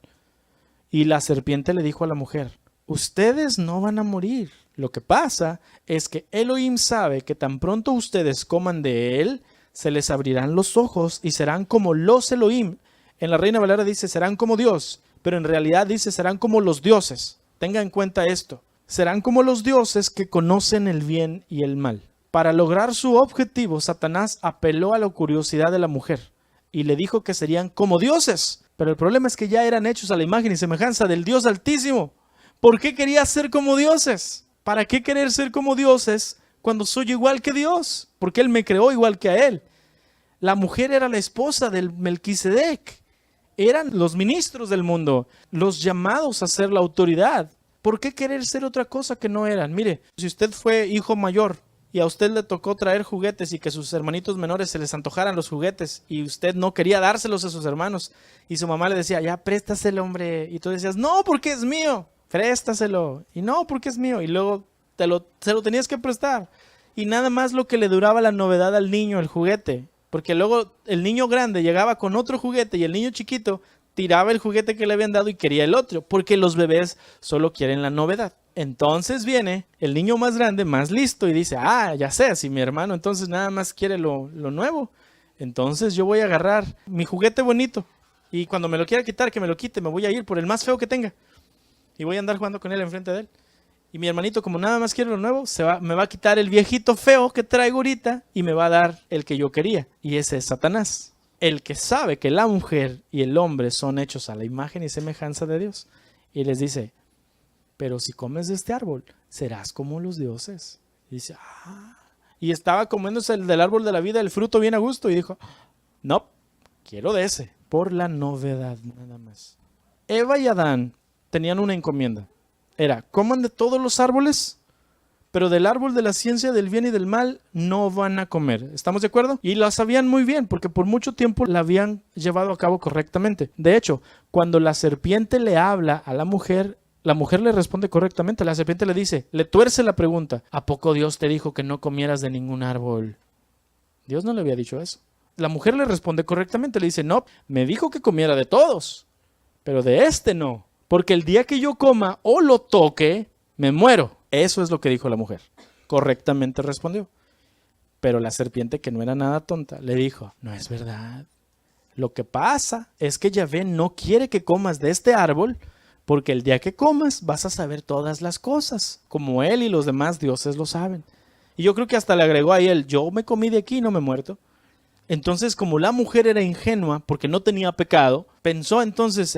Y la serpiente le dijo a la mujer, ustedes no van a morir. Lo que pasa es que Elohim sabe que tan pronto ustedes coman de él, se les abrirán los ojos y serán como los Elohim. En la Reina Valera dice serán como Dios, pero en realidad dice serán como los dioses. Tenga en cuenta esto. Serán como los dioses que conocen el bien y el mal. Para lograr su objetivo, Satanás apeló a la curiosidad de la mujer y le dijo que serían como dioses. Pero el problema es que ya eran hechos a la imagen y semejanza del Dios Altísimo. ¿Por qué quería ser como dioses? ¿Para qué querer ser como dioses cuando soy igual que Dios? Porque Él me creó igual que a Él. La mujer era la esposa del Melquisedec. Eran los ministros del mundo, los llamados a ser la autoridad. ¿Por qué querer ser otra cosa que no eran? Mire, si usted fue hijo mayor y a usted le tocó traer juguetes y que sus hermanitos menores se les antojaran los juguetes y usted no quería dárselos a sus hermanos y su mamá le decía, ya préstaselo, hombre. Y tú decías, no, porque es mío. Préstaselo. Y no, porque es mío. Y luego se lo tenías que prestar. Y nada más lo que le duraba la novedad al niño, el juguete. Porque luego el niño grande llegaba con otro juguete y el niño chiquito tiraba el juguete que le habían dado y quería el otro. Porque los bebés solo quieren la novedad. Entonces viene el niño más grande, más listo y dice, ya sé, si mi hermano entonces nada más quiere lo nuevo. Entonces yo voy a agarrar mi juguete bonito. Y cuando me lo quiera quitar, que me lo quite, me voy a ir por el más feo que tenga. Y voy a andar jugando con él enfrente de él. Y mi hermanito, como nada más quiere lo nuevo, me va a quitar el viejito feo que traigo ahorita y me va a dar el que yo quería. Y ese es Satanás. El que sabe que la mujer y el hombre son hechos a la imagen y semejanza de Dios. Y les dice, pero si comes de este árbol, serás como los dioses. Y dice, Y estaba comiéndose del árbol de la vida, el fruto bien a gusto. Y dijo, no, quiero de ese. Por la novedad, nada más. Eva y Adán tenían una encomienda. Era, coman de todos los árboles, pero del árbol de la ciencia del bien y del mal no van a comer. ¿Estamos de acuerdo? Y la sabían muy bien, porque por mucho tiempo la habían llevado a cabo correctamente. De hecho, cuando la serpiente le habla a la mujer le responde correctamente. La serpiente le dice, le tuerce la pregunta, ¿a poco Dios te dijo que no comieras de ningún árbol? Dios no le había dicho eso. La mujer le responde correctamente, le dice, no, me dijo que comiera de todos, pero de este no. Porque el día que yo coma o lo toque, me muero. Eso es lo que dijo la mujer. Correctamente respondió. Pero la serpiente, que no era nada tonta, le dijo, no es verdad. Lo que pasa es que Yahvé no quiere que comas de este árbol, porque el día que comas vas a saber todas las cosas, como él y los demás dioses lo saben. Y yo creo que hasta le agregó ahí yo me comí de aquí y no me he muerto. Entonces, como la mujer era ingenua, porque no tenía pecado, pensó entonces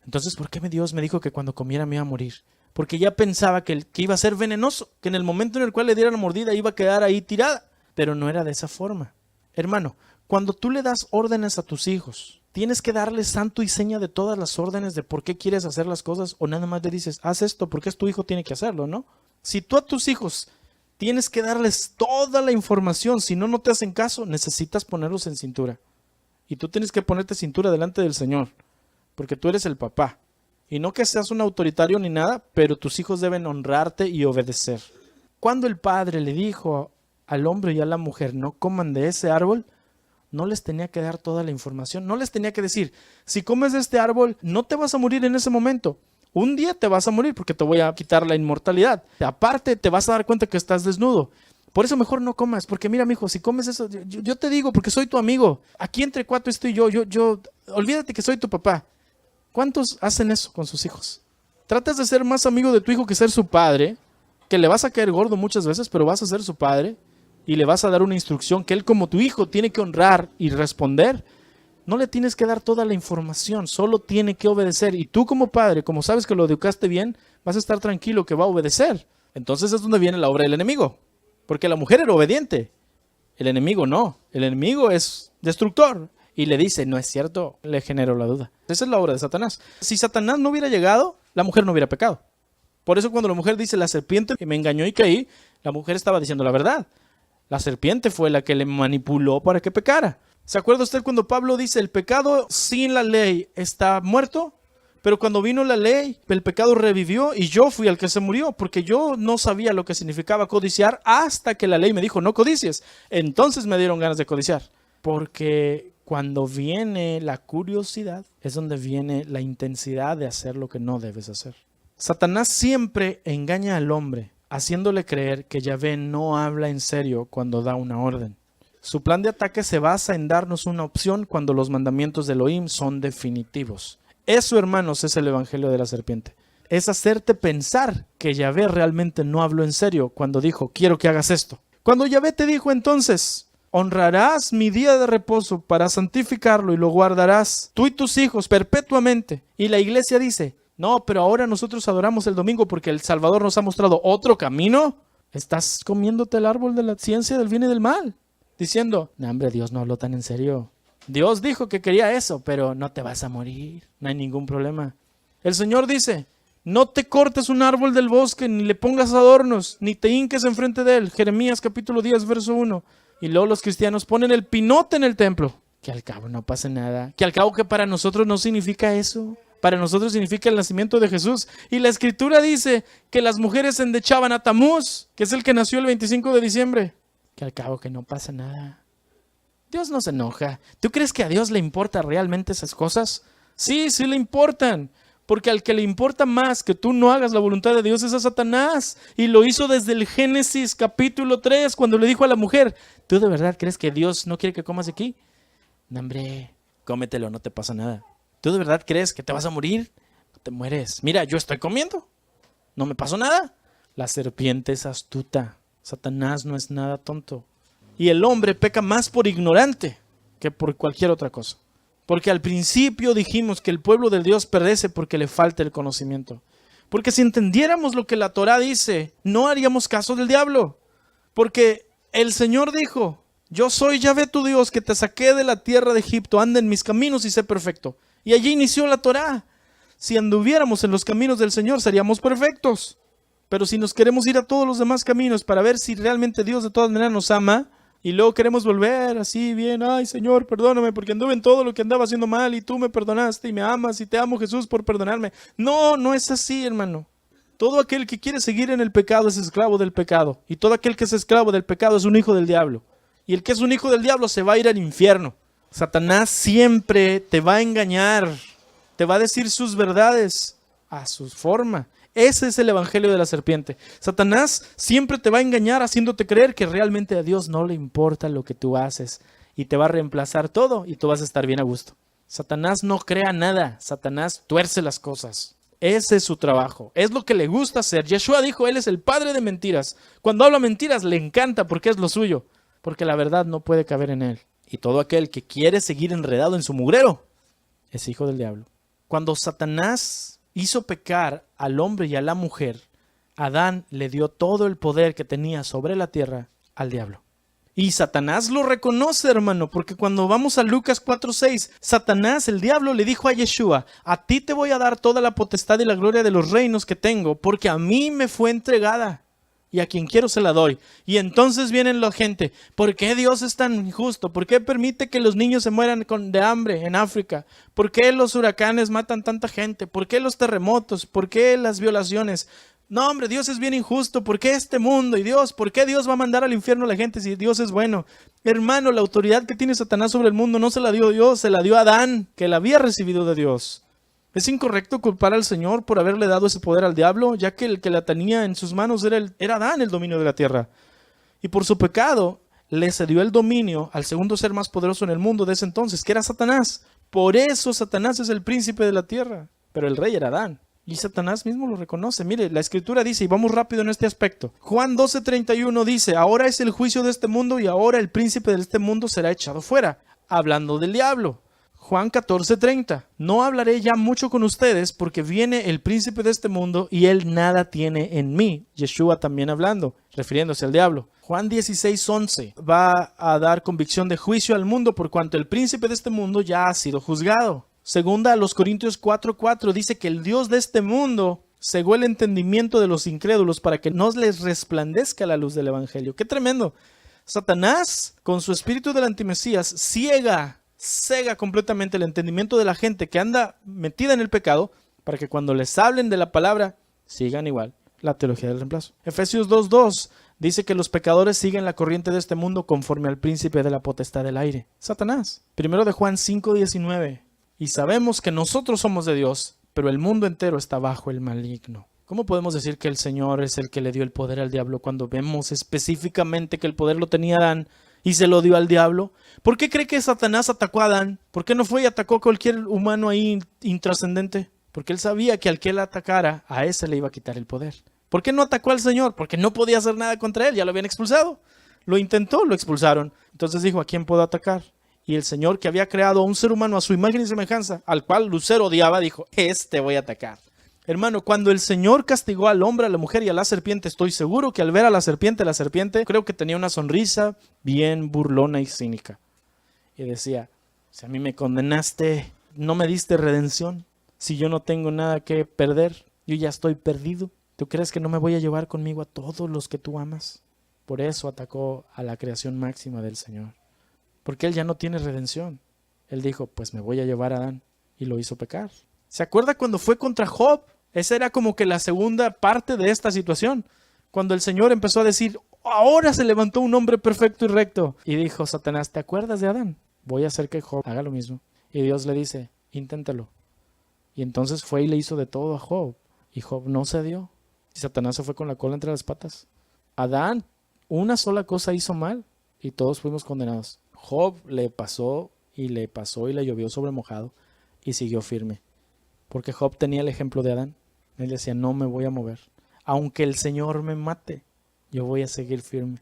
entonces, ¿por qué Dios me dijo que cuando comiera me iba a morir? Porque ya pensaba que iba a ser venenoso, que en el momento en el cual le diera la mordida iba a quedar ahí tirada. Pero no era de esa forma. Hermano, cuando tú le das órdenes a tus hijos, tienes que darles santo y seña de todas las órdenes de por qué quieres hacer las cosas, o nada más le dices, haz esto porque es tu hijo, tiene que hacerlo, ¿no? Si tú a tus hijos tienes que darles toda la información, si no, no te hacen caso, necesitas ponerlos en cintura. Y tú tienes que ponerte cintura delante del Señor, porque tú eres el papá. Y no que seas un autoritario ni nada, pero tus hijos deben honrarte y obedecer. Cuando el padre le dijo al hombre y a la mujer, no coman de ese árbol, no les tenía que dar toda la información, no les tenía que decir, si comes de este árbol, no te vas a morir en ese momento. Un día te vas a morir porque te voy a quitar la inmortalidad. Aparte, te vas a dar cuenta que estás desnudo. Por eso mejor no comas, porque mira, mijo, si comes eso, yo te digo, porque soy tu amigo. Aquí entre cuatro estoy yo, olvídate que soy tu papá. ¿Cuántos hacen eso con sus hijos? Tratas de ser más amigo de tu hijo que ser su padre, que le vas a caer gordo muchas veces, pero vas a ser su padre y le vas a dar una instrucción que él como tu hijo tiene que honrar y responder. No le tienes que dar toda la información, solo tiene que obedecer. Y tú como padre, como sabes que lo educaste bien, vas a estar tranquilo que va a obedecer. Entonces es donde viene la obra del enemigo. Porque la mujer era obediente, el enemigo no. El enemigo es destructor. Y le dice, no es cierto, le generó la duda. Esa es la obra de Satanás. Si Satanás no hubiera llegado, la mujer no hubiera pecado. Por eso cuando la mujer dice, la serpiente me engañó y caí, la mujer estaba diciendo la verdad. La serpiente fue la que le manipuló para que pecara. ¿Se acuerda usted cuando Pablo dice, el pecado sin la ley está muerto? Pero cuando vino la ley, el pecado revivió y yo fui el que se murió, porque yo no sabía lo que significaba codiciar hasta que la ley me dijo, no codicies. Entonces me dieron ganas de codiciar. Porque cuando viene la curiosidad, es donde viene la intensidad de hacer lo que no debes hacer. Satanás siempre engaña al hombre, haciéndole creer que Yahvé no habla en serio cuando da una orden. Su plan de ataque se basa en darnos una opción cuando los mandamientos de Elohim son definitivos. Eso, hermanos, es el evangelio de la serpiente. Es hacerte pensar que Yahvé realmente no habló en serio cuando dijo, quiero que hagas esto. Cuando Yahvé te dijo entonces, honrarás mi día de reposo para santificarlo y lo guardarás tú y tus hijos perpetuamente. Y la iglesia dice, no, pero ahora nosotros adoramos el domingo porque el Salvador nos ha mostrado otro camino. Estás comiéndote el árbol de la ciencia del bien y del mal. Diciendo, no hombre, Dios no habló tan en serio. Dios dijo que quería eso, pero no te vas a morir. No hay ningún problema. El Señor dice, no te cortes un árbol del bosque, ni le pongas adornos, ni te hinques enfrente de él. Jeremías capítulo 10, verso 1. Y luego los cristianos ponen el pinote en el templo. Que al cabo no pasa nada. Que al cabo que para nosotros no significa eso. Para nosotros significa el nacimiento de Jesús. Y la Escritura dice que las mujeres endechaban a Tamuz, que es el que nació el 25 de diciembre. Que al cabo que no pasa nada. Dios no se enoja. ¿Tú crees que a Dios le importa realmente esas cosas? Sí, sí le importan. Porque al que le importa más que tú no hagas la voluntad de Dios es a Satanás. Y lo hizo desde el Génesis capítulo 3, cuando le dijo a la mujer, ¿tú de verdad crees que Dios no quiere que comas aquí? No, hombre, cómetelo, no te pasa nada. ¿Tú de verdad crees que te vas a morir? No te mueres. Mira, yo estoy comiendo. No me pasó nada. La serpiente es astuta. Satanás no es nada tonto. Y el hombre peca más por ignorante que por cualquier otra cosa. Porque al principio dijimos que el pueblo de Dios perece porque le falta el conocimiento. Porque si entendiéramos lo que la Torá dice, no haríamos caso del diablo. Porque el Señor dijo, yo soy Yahvé tu Dios que te saqué de la tierra de Egipto, anda en mis caminos y sé perfecto. Y allí inició la Torá. Si anduviéramos en los caminos del Señor seríamos perfectos. Pero si nos queremos ir a todos los demás caminos para ver si realmente Dios de todas maneras nos ama, y luego queremos volver así bien, ay Señor, perdóname porque anduve en todo lo que andaba haciendo mal y tú me perdonaste y me amas y te amo Jesús por perdonarme. No, no es así, hermano. Todo aquel que quiere seguir en el pecado es esclavo del pecado. Y todo aquel que es esclavo del pecado es un hijo del diablo. Y el que es un hijo del diablo se va a ir al infierno. Satanás siempre te va a engañar. Te va a decir sus verdades a su forma. Ese es el evangelio de la serpiente. Satanás siempre te va a engañar haciéndote creer que realmente a Dios no le importa lo que tú haces. y te va a reemplazar todo y tú vas a estar bien a gusto. Satanás no crea nada, Satanás tuerce las cosas. Ese es su trabajo, es lo que le gusta hacer. Yeshua dijo, él es el padre de mentiras. Cuando habla mentiras le encanta porque es lo suyo, porque la verdad no puede caber en él. Y todo aquel que quiere seguir enredado en su mugrero es hijo del diablo. Cuando Satanás hizo pecar al hombre y a la mujer, Adán le dio todo el poder que tenía sobre la tierra al diablo. Y Satanás lo reconoce, hermano, porque cuando vamos a Lucas 4:6, Satanás, el diablo, le dijo a Yeshua, a ti te voy a dar toda la potestad y la gloria de los reinos que tengo, porque a mí me fue entregada y a quien quiero se la doy. Y entonces vienen la gente, ¿por qué Dios es tan injusto? ¿Por qué permite que los niños se mueran de hambre en África? ¿Por qué los huracanes matan tanta gente? ¿Por qué los terremotos? ¿Por qué las violaciones? No, hombre, Dios es bien injusto. ¿Por qué este mundo? Y Dios, ¿por qué Dios va a mandar al infierno a la gente si Dios es bueno? Hermano, la autoridad que tiene Satanás sobre el mundo no se la dio Dios, se la dio a Adán, que la había recibido de Dios. ¿Es incorrecto culpar al Señor por haberle dado ese poder al diablo, ya que el que la tenía en sus manos era Adán, el dominio de la tierra? Y por su pecado le cedió el dominio al segundo ser más poderoso en el mundo de ese entonces, que era Satanás. Por eso Satanás es el príncipe de la tierra, pero el rey era Adán. Y Satanás mismo lo reconoce. Mire, la Escritura dice, y vamos rápido en este aspecto. Juan 12:31 dice, ahora es el juicio de este mundo y ahora el príncipe de este mundo será echado fuera. Hablando del diablo. Juan 14:30, no hablaré ya mucho con ustedes porque viene el príncipe de este mundo y él nada tiene en mí. Yeshua también hablando, refiriéndose al diablo. Juan 16:11, va a dar convicción de juicio al mundo por cuanto el príncipe de este mundo ya ha sido juzgado. Segunda a los Corintios 4:4 dice que el Dios de este mundo cegó el entendimiento de los incrédulos para que no les resplandezca la luz del evangelio. ¡Qué tremendo! Satanás, con su espíritu del antimesías, cega completamente el entendimiento de la gente que anda metida en el pecado para que cuando les hablen de la palabra sigan igual la teología del reemplazo. Efesios 2:2 dice que los pecadores siguen la corriente de este mundo conforme al príncipe de la potestad del aire, Satanás. Primero de Juan 5:19, y sabemos que nosotros somos de Dios, pero el mundo entero está bajo el maligno. ¿Cómo podemos decir que el Señor es el que le dio el poder al diablo cuando vemos específicamente que el poder lo tenía Adán y se lo dio al diablo? ¿Por qué cree que Satanás atacó a Adán? ¿Por qué no fue y atacó a cualquier humano ahí intrascendente? Porque él sabía que al que él atacara, a ese le iba a quitar el poder. ¿Por qué no atacó al Señor? Porque no podía hacer nada contra él, ya lo habían expulsado. Lo intentó, lo expulsaron. Entonces dijo, ¿a quién puedo atacar? Y el Señor, que había creado a un ser humano a su imagen y semejanza, al cual Lucero odiaba, dijo, voy a atacar. Hermano, cuando el Señor castigó al hombre, a la mujer y a la serpiente, estoy seguro que al ver a la serpiente creo que tenía una sonrisa bien burlona y cínica. Y decía, si a mí me condenaste, no me diste redención. Si yo no tengo nada que perder, yo ya estoy perdido. ¿Tú crees que no me voy a llevar conmigo a todos los que tú amas? Por eso atacó a la creación máxima del Señor. Porque él ya no tiene redención. Él dijo, pues me voy a llevar a Adán. Y lo hizo pecar. ¿Se acuerda cuando fue contra Job? Esa era como que la segunda parte de esta situación. Cuando el Señor empezó a decir, ahora se levantó un hombre perfecto y recto. Y dijo Satanás, ¿te acuerdas de Adán? Voy a hacer que Job haga lo mismo. Y Dios le dice, inténtalo. Y entonces fue y le hizo de todo a Job. Y Job no cedió. Y Satanás se fue con la cola entre las patas. Adán, una sola cosa hizo mal. Y todos fuimos condenados. Job le pasó y le llovió sobre mojado. Y siguió firme. Porque Job tenía el ejemplo de Adán. Él decía, no me voy a mover. Aunque el Señor me mate, yo voy a seguir firme.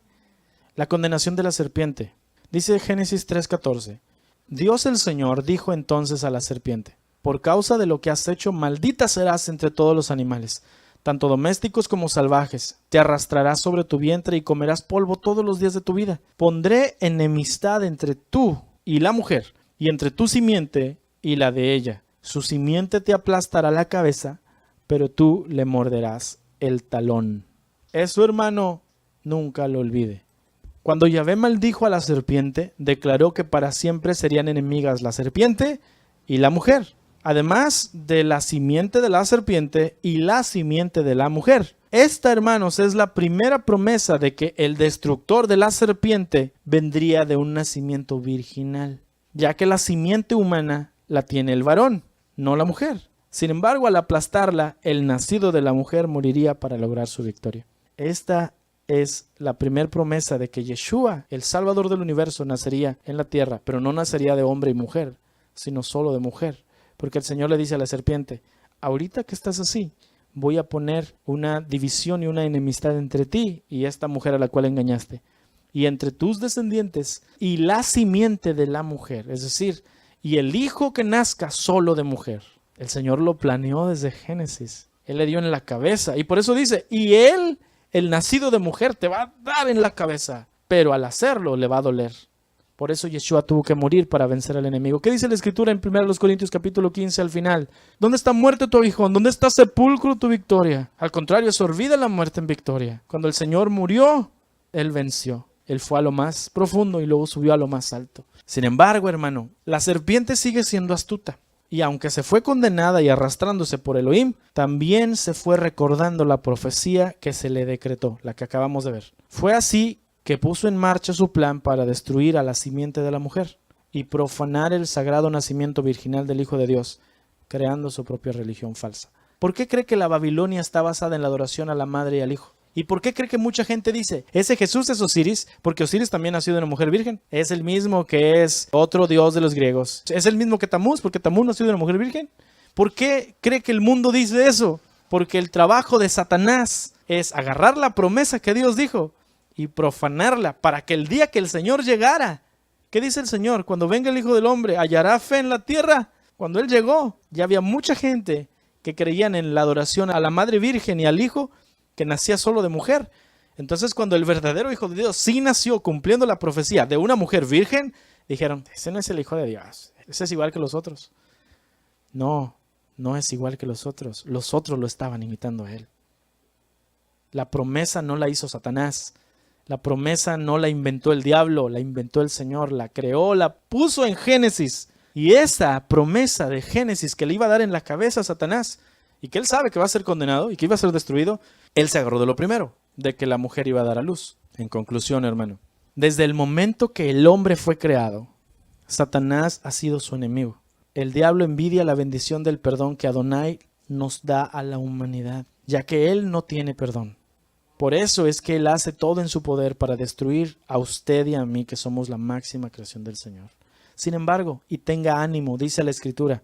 La condenación de la serpiente. Dice Génesis 3:14. Dios el Señor dijo entonces a la serpiente, por causa de lo que has hecho, maldita serás entre todos los animales, tanto domésticos como salvajes. Te arrastrarás sobre tu vientre y comerás polvo todos los días de tu vida. Pondré enemistad entre tú y la mujer, y entre tu simiente y la de ella. Su simiente te aplastará la cabeza, pero tú le morderás el talón. Eso, hermano, nunca lo olvide. Cuando Yahvé maldijo a la serpiente, declaró que para siempre serían enemigas la serpiente y la mujer, además de la simiente de la serpiente y la simiente de la mujer. Esta, hermanos, es la primera promesa de que el destructor de la serpiente vendría de un nacimiento virginal, ya que la simiente humana la tiene el varón, no la mujer. Sin embargo, al aplastarla, el nacido de la mujer moriría para lograr su victoria. Esta es la primera promesa de que Yeshua, el Salvador del universo, nacería en la tierra, pero no nacería de hombre y mujer, sino solo de mujer. Porque el Señor le dice a la serpiente, ahorita que estás así, voy a poner una división y una enemistad entre ti y esta mujer a la cual engañaste, y entre tus descendientes y la simiente de la mujer, es decir, y el hijo que nazca solo de mujer. El Señor lo planeó desde Génesis. Él le dio en la cabeza, y por eso dice, y él, el nacido de mujer, te va a dar en la cabeza, pero al hacerlo le va a doler. Por eso Yeshua tuvo que morir para vencer al enemigo. ¿Qué dice la Escritura en 1 Corintios capítulo 15 al final? ¿Dónde está muerte tu aguijón? ¿Dónde está sepulcro tu victoria? Al contrario, se olvida la muerte en victoria. Cuando el Señor murió, Él venció. Él fue a lo más profundo y luego subió a lo más alto. Sin embargo, hermano, la serpiente sigue siendo astuta. Y aunque se fue condenada y arrastrándose por Elohim, también se fue recordando la profecía que se le decretó, la que acabamos de ver. Fue así que puso en marcha su plan para destruir a la simiente de la mujer y profanar el sagrado nacimiento virginal del Hijo de Dios, creando su propia religión falsa. ¿Por qué cree que la Babilonia está basada en la adoración a la madre y al hijo? ¿Y por qué cree que mucha gente dice, ese Jesús es Osiris? Porque Osiris también nació de una mujer virgen. Es el mismo que es otro dios de los griegos. Es el mismo que Tamuz, porque Tamuz nació de una mujer virgen. ¿Por qué cree que el mundo dice eso? Porque el trabajo de Satanás es agarrar la promesa que Dios dijo y profanarla para que el día que el Señor llegara, ¿qué dice el Señor? Cuando venga el Hijo del Hombre, ¿hallará fe en la tierra? Cuando Él llegó, ya había mucha gente que creían en la adoración a la Madre Virgen y al Hijo que nacía solo de mujer. Entonces, cuando el verdadero Hijo de Dios sí nació cumpliendo la profecía de una mujer virgen, dijeron, ese no es el Hijo de Dios, ese es igual que los otros. No, no es igual que los otros lo estaban imitando a Él. La promesa no la hizo Satanás. La promesa no la inventó el diablo, la inventó el Señor, la creó, la puso en Génesis. Y esa promesa de Génesis que le iba a dar en la cabeza a Satanás, y que él sabe que va a ser condenado y que iba a ser destruido, él se agarró de lo primero, de que la mujer iba a dar a luz. En conclusión, hermano, desde el momento que el hombre fue creado, Satanás ha sido su enemigo. El diablo envidia la bendición del perdón que Adonai nos da a la humanidad, ya que él no tiene perdón. Por eso es que Él hace todo en su poder para destruir a usted y a mí, que somos la máxima creación del Señor. Sin embargo, y tenga ánimo, dice la Escritura,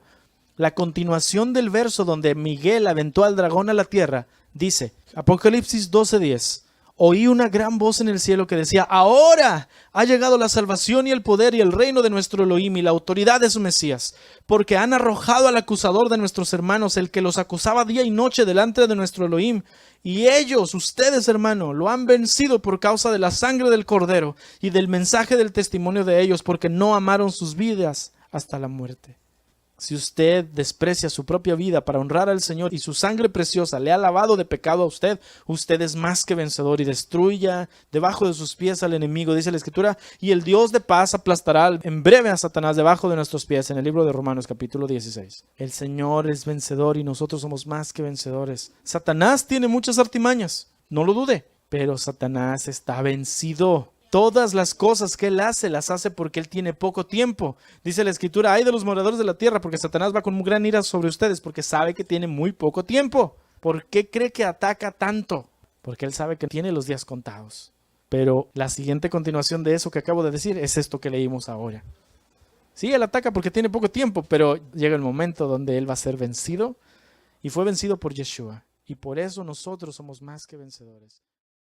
la continuación del verso donde Miguel aventó al dragón a la tierra, dice, Apocalipsis 12:10, oí una gran voz en el cielo que decía, ahora ha llegado la salvación y el poder y el reino de nuestro Elohim y la autoridad de su Mesías, porque han arrojado al acusador de nuestros hermanos, el que los acusaba día y noche delante de nuestro Elohim, y ellos, ustedes, hermano, lo han vencido por causa de la sangre del Cordero y del mensaje del testimonio de ellos, porque no amaron sus vidas hasta la muerte. Si usted desprecia su propia vida para honrar al Señor y su sangre preciosa le ha lavado de pecado a usted, usted es más que vencedor y destruya debajo de sus pies al enemigo, dice la Escritura, y el Dios de paz aplastará en breve a Satanás debajo de nuestros pies, en el libro de Romanos capítulo 16. El Señor es vencedor y nosotros somos más que vencedores. Satanás tiene muchas artimañas, no lo dude, pero Satanás está vencido. Todas las cosas que Él hace, las hace porque Él tiene poco tiempo. Dice la Escritura, ay de los moradores de la tierra, porque Satanás va con muy gran ira sobre ustedes, porque sabe que tiene muy poco tiempo. ¿Por qué cree que ataca tanto? Porque Él sabe que tiene los días contados. Pero la siguiente continuación de eso que acabo de decir es esto que leímos ahora. Sí, Él ataca porque tiene poco tiempo, pero llega el momento donde Él va a ser vencido, y fue vencido por Yeshua. Y por eso nosotros somos más que vencedores.